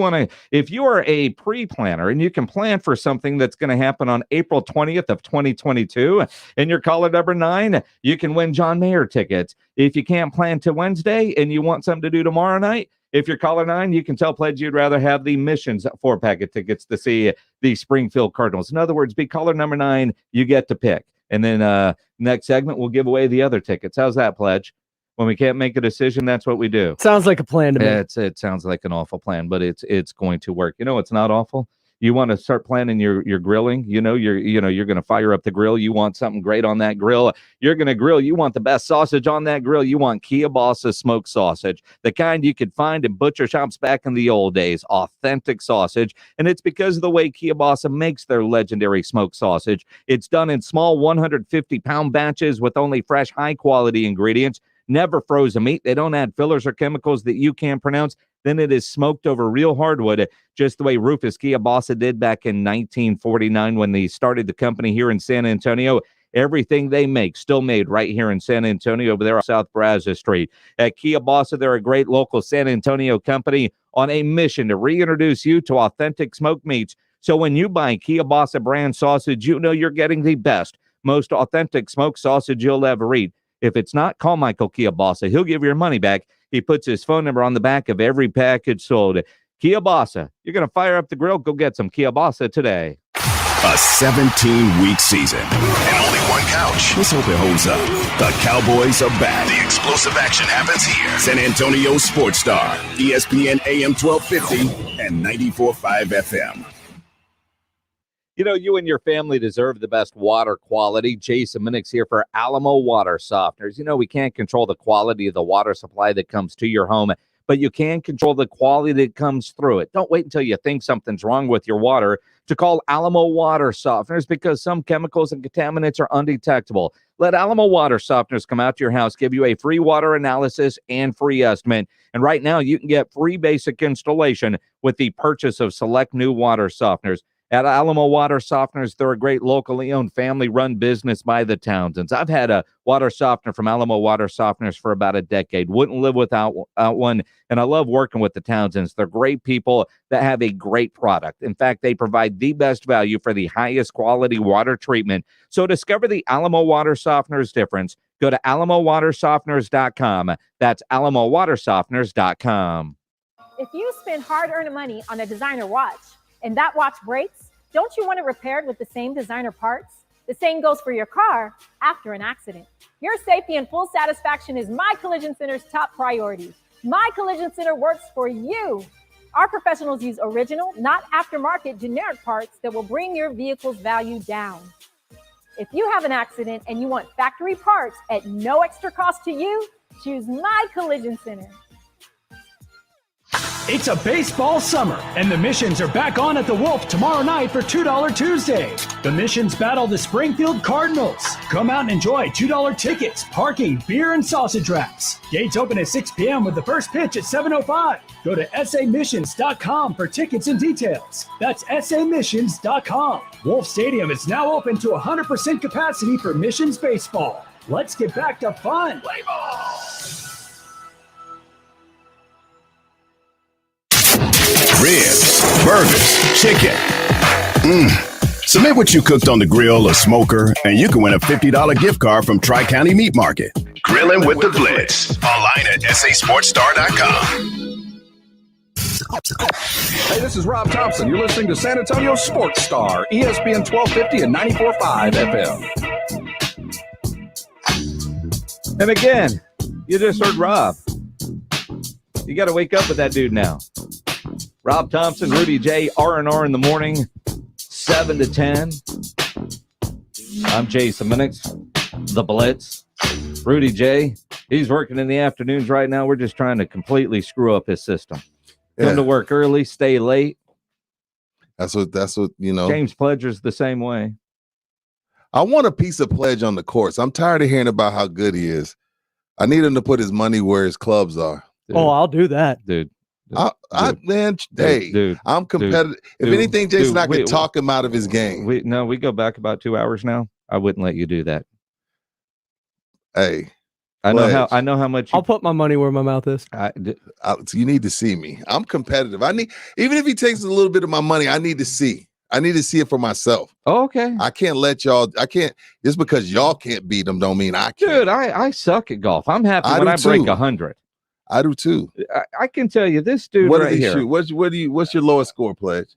are a pre-planner and you can plan for something that's going to happen on April 20th of 2022, and you're caller number 9, you can win John Mayer tickets. If you can't plan to Wednesday and you want something to do tomorrow night, if you're caller 9, you can tell Pledge you'd rather have the Missions 4-pack of tickets to see the Springfield Cardinals. In other words, be caller number 9, you get to pick. And then next segment, we'll give away the other tickets. How's that, Pledge? When we can't make a decision, that's what we do. Sounds like a plan to me. It sounds like an awful plan, but it's going to work. You know, it's not awful. You want to start planning your grilling. You're going to fire up the grill. You want something great on that grill. You're going to grill. You want the best sausage on that grill. You want Kielbasa smoked sausage, the kind you could find in butcher shops back in the old days. Authentic sausage, and it's because of the way Kielbasa makes their legendary smoked sausage. It's done in small 150-pound batches with only fresh, high-quality ingredients. Never frozen meat. They don't add fillers or chemicals that you can't pronounce. Then it is smoked over real hardwood, just the way Rufus Kielbasa did back in 1949 when they started the company here in San Antonio. Everything they make still made right here in San Antonio over there on South Brazos Street. At Kielbasa, they're a great local San Antonio company on a mission to reintroduce you to authentic smoked meats. So when you buy Kielbasa brand sausage, you know you're getting the best, most authentic smoked sausage you'll ever eat. If it's not, call Michael Kielbasa. He'll give you your money back. He puts his phone number on the back of every package sold. Kielbasa, you're going to fire up the grill? Go get some Kielbasa today. A 17-week season and only one couch. Let's hope it holds up. The Cowboys are back. The explosive action happens here. San Antonio Sports Star, ESPN AM 1250 and 94.5 FM. You know, you and your family deserve the best water quality. Jason Minix here for Alamo Water Softeners. You know, we can't control the quality of the water supply that comes to your home, but you can control the quality that comes through it. Don't wait until you think something's wrong with your water to call Alamo Water Softeners, because some chemicals and contaminants are undetectable. Let Alamo Water Softeners come out to your house, give you a free water analysis and free estimate. And right now, you can get free basic installation with the purchase of select new water softeners. At Alamo Water Softeners, they're a great locally owned, family-run business by the Townsends. I've had a water softener from Alamo Water Softeners for about a decade. Wouldn't live without one, and I love working with the Townsends. They're great people that have a great product. In fact, they provide the best value for the highest quality water treatment. So discover the Alamo Water Softeners difference. Go to alamowatersofteners.com. That's alamowatersofteners.com. If you spend hard-earned money on a designer watch, and that watch breaks, don't you want it repaired with the same designer parts? The same goes for your car after an accident. Your safety and full satisfaction is My Collision Center's top priority. My Collision Center works for you. Our professionals use original, not aftermarket generic parts that will bring your vehicle's value down. If you have an accident and you want factory parts at no extra cost to you, choose My Collision Center. It's a baseball summer, and the Missions are back on at the Wolf tomorrow night for $2 Tuesday. The Missions battle the Springfield Cardinals. Come out and enjoy $2 tickets, parking, beer, and sausage wraps. Gates open at 6 p.m. with the first pitch at 7:05. Go to samissions.com for tickets and details. That's samissions.com. Wolf Stadium is now open to 100% capacity for Missions baseball. Let's get back to fun. Play ball! Ribs, burgers, chicken. Submit what you cooked on the grill or smoker, and you can win a $50 gift card from Tri-County Meat Market. Grilling with the Blitz. Online at sasportstar.com. Hey, this is Rob Thompson. You're listening to San Antonio Sports Star, ESPN 1250 and 94.5 FM. And again, you just heard Rob. You got to wake up with that dude now. Rob Thompson, Rudy J, R&R in the morning, 7 to 10. I'm Jason Minix, the Blitz. Rudy J, he's working in the afternoons right now. We're just trying to completely screw up his system. Come to work early, stay late. That's what you know. James Pledger's the same way. I want a piece of Pledge on the course. I'm tired of hearing about how good he is. I need him to put his money where his clubs are. Dude. Oh, I'll do that. Dude, I'm competitive. If anything, Jason, I could talk him out of his game. We go back about 2 hours now. I wouldn't let you do that. Hey, I know how much. I'll put my money where my mouth is. You need to see me. I'm competitive. Even if he takes a little bit of my money, I need to see. I need to see it for myself. Oh, okay. I can't let y'all. Just because y'all can't beat them don't mean I can't. Dude, I suck at golf. I'm happy when I break 100. I do too. I can tell you this dude what right did he here. shoot? What's your lowest score, Pledge?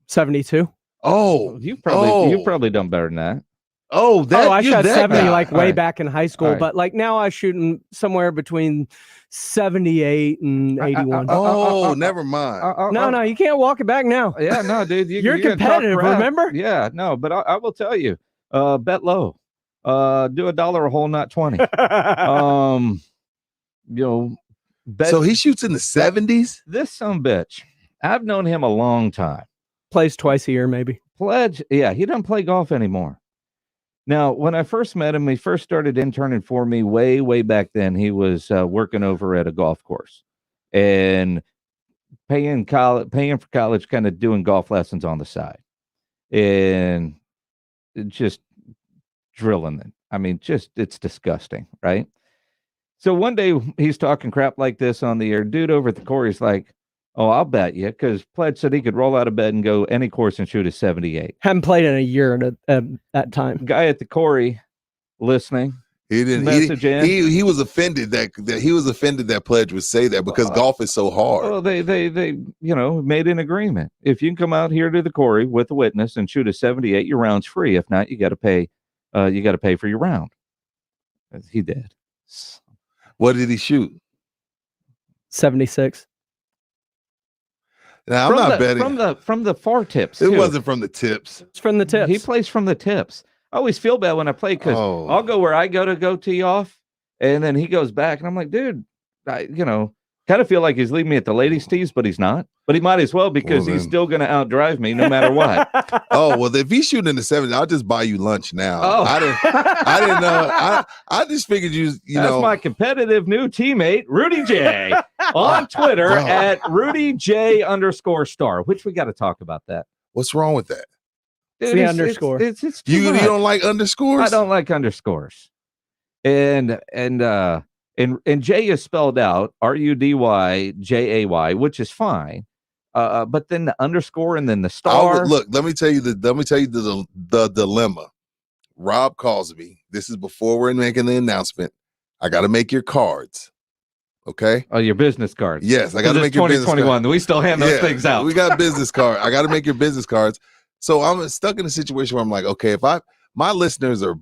72. Oh, you've probably done better than that. I shot 70 guy. like All way right. back in high school, All right. but like now I'm shooting somewhere between 78 and 81. Never mind. No, you can't walk it back now. Yeah, no, dude. You're gonna talk competitive, crap. remember? Yeah, no, but I will tell you, bet low. Do $1 a hole, not 20. Bet, so he shoots in the 70s? This sumbitch. I've known him a long time. Plays twice a year, maybe. Pledge, yeah, he doesn't play golf anymore. Now, when I first met him, he first started interning for me way back then. He was working over at a golf course and paying for college, kind of doing golf lessons on the side and just drilling it. I mean, it's disgusting, right? So one day he's talking crap like this on the air. Dude over at the course, he's like, "Oh, I'll bet you," because Pledge said he could roll out of bed and go any course and shoot a 78. Haven't played in a year at that time. Guy at the Corey listening. He didn't. He was offended that Pledge would say that because golf is so hard. Well, they made an agreement. If you can come out here to the Corey with a witness and shoot a 78, your round's free. If not, you got to pay. You got to pay for your round. He did. What did he shoot? 76. Now, I'm not betting from the far tips. It wasn't from the tips. It's from the tips. He plays from the tips. I always feel bad when I play because I'll go where I go tee off, and then he goes back, and I'm like, dude, kind of feel like he's leaving me at the ladies' tees, but he's not. But he might as well because he's still going to outdrive me no matter what. If he's shooting in the 70s, I'll just buy you lunch now. Oh. I didn't know. I just figured That's my competitive new teammate, Rudy J, on Twitter at RudyJ_star, which we got to talk about that. What's wrong with that? Dude, the underscore. It's you don't like underscores? I don't like underscores. And J is spelled out RUDYJAY, which is fine. But then the underscore and then the star. Look, let me tell you the dilemma. Rob calls me. This is before we're making the announcement. I got to make your cards. Okay. Oh, your business cards. Yes, I got to make your business cards. 2021. We still hand those things out. We got business cards. I got to make your business cards. So I'm stuck in a situation where I'm like, okay, my listeners are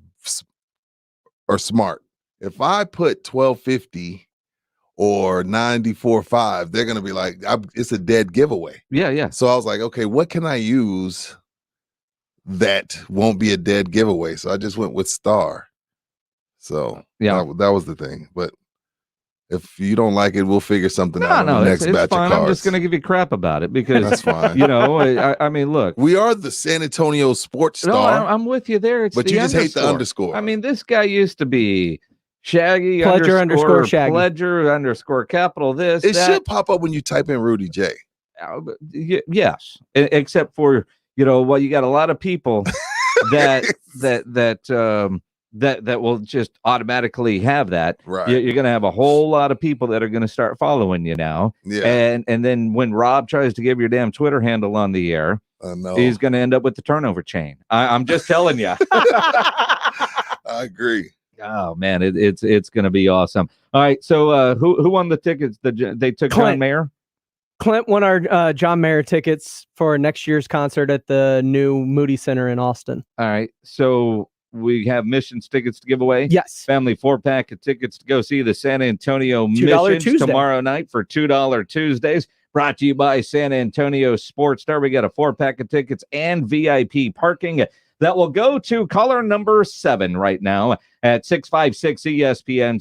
smart. If I put 1250 or 94.5, they're gonna be like, it's a dead giveaway. Yeah. So I was like, okay, what can I use that won't be a dead giveaway? So I just went with star. So that was the thing. But if you don't like it, we'll figure something out. No, next it's batch fine. of cards. I'm just gonna give you crap about it because that's fine. I mean, look, we are the San Antonio Sports Star. No, I'm with you there. But you just hate the underscore. I mean, this guy used to be Shaggy Pledger underscore Shaggy. Pledger underscore capital this. It should pop up when you type in Rudy J. Yes, except for you got a lot of people that will just automatically have that. Right. You're going to have a whole lot of people that are going to start following you now. Yeah. And then when Rob tries to give your damn Twitter handle on the air, he's going to end up with the turnover chain. I'm just telling you. I agree. Oh man, it's going to be awesome. All right, so who won the tickets? They took John Mayer. Clint won our John Mayer tickets for next year's concert at the new Moody Center in Austin. All right, so we have Missions tickets to give away. Yes, family 4-pack of tickets to go see the San Antonio Missions Tuesday. Tomorrow night for $2 Tuesdays. Brought to you by San Antonio Sports Star. We got a 4-pack of tickets and VIP parking. That will go to caller number 7 right now at 656 ESPN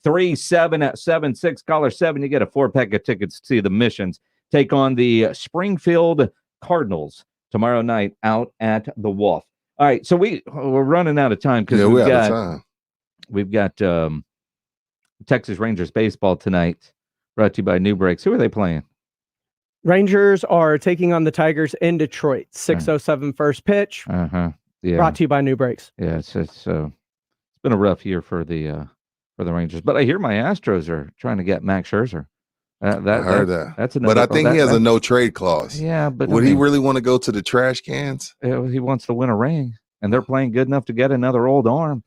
656-3776. Caller 7, you get a 4-pack of tickets to see the Missions take on the Springfield Cardinals tomorrow night out at the Wolf. All right, so we're running out of time because we've got Texas Rangers baseball tonight Brought to you by New Brakes. Who are they playing? Rangers are taking on the Tigers in Detroit. 6:07 first pitch. Yeah. Brought to you by New Brakes. Yeah, it's been a rough year for the Rangers, but I hear my Astros are trying to get Max Scherzer. I heard that. That's another. But I think he has a no trade clause. Yeah, but would he really want to go to the trash cans? He wants to win a ring, and they're playing good enough to get another old arm.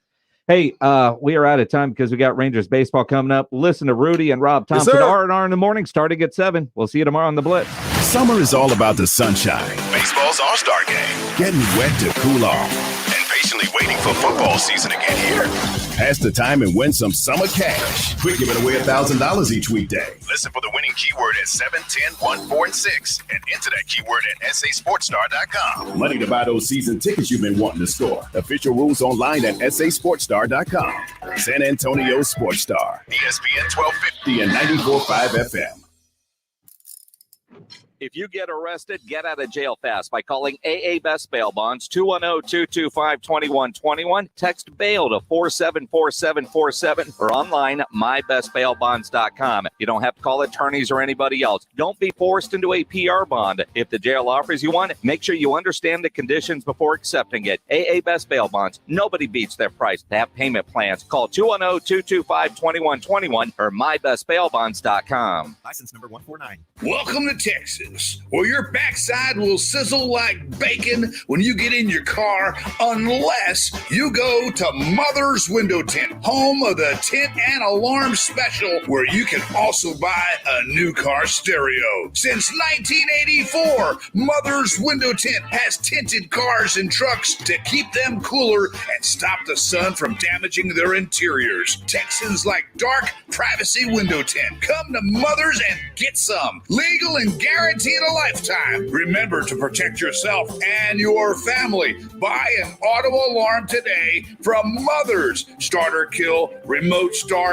Hey, we are out of time because we got Rangers baseball coming up. Listen to Rudy and Rob Thompson, R&R in the morning, starting at 7. We'll see you tomorrow on the Blitz. Summer is all about the sunshine. Baseball's all-star game. Getting wet to cool off. And patiently waiting for football season to get here. Pass the time and win some summer cash. We're giving away $1,000 each weekday. Listen for the winning keyword at 7, 10, 1, 4, and 6. And enter that keyword at sasportstar.com. Money to buy those season tickets you've been wanting to score. Official rules online at sasportstar.com. San Antonio Sports Star. ESPN 1250 and 94.5 FM. If you get arrested, get out of jail fast by calling AA Best Bail Bonds, 210-225-2121. Text bail to 474747 or online, mybestbailbonds.com. You don't have to call attorneys or anybody else. Don't be forced into a PR bond. If the jail offers you one, make sure you understand the conditions before accepting it. AA Best Bail Bonds. Nobody beats their price. They have payment plans. Call 210-225-2121 or mybestbailbonds.com. License number 149. Welcome to Texas, where your backside will sizzle like bacon when you get in your car, unless you go to Mother's Window Tint, home of the Tint and Alarm Special, where you can also buy a new car stereo. Since 1984, Mother's Window Tint has tinted cars and trucks to keep them cooler and stop the sun from damaging their interiors. Texans like dark privacy window tint. Come to Mother's and get some. Legal and guaranteed a lifetime. Remember to protect yourself and your family. Buy an auto alarm today from Mother's. Starter Kill, Remote Start,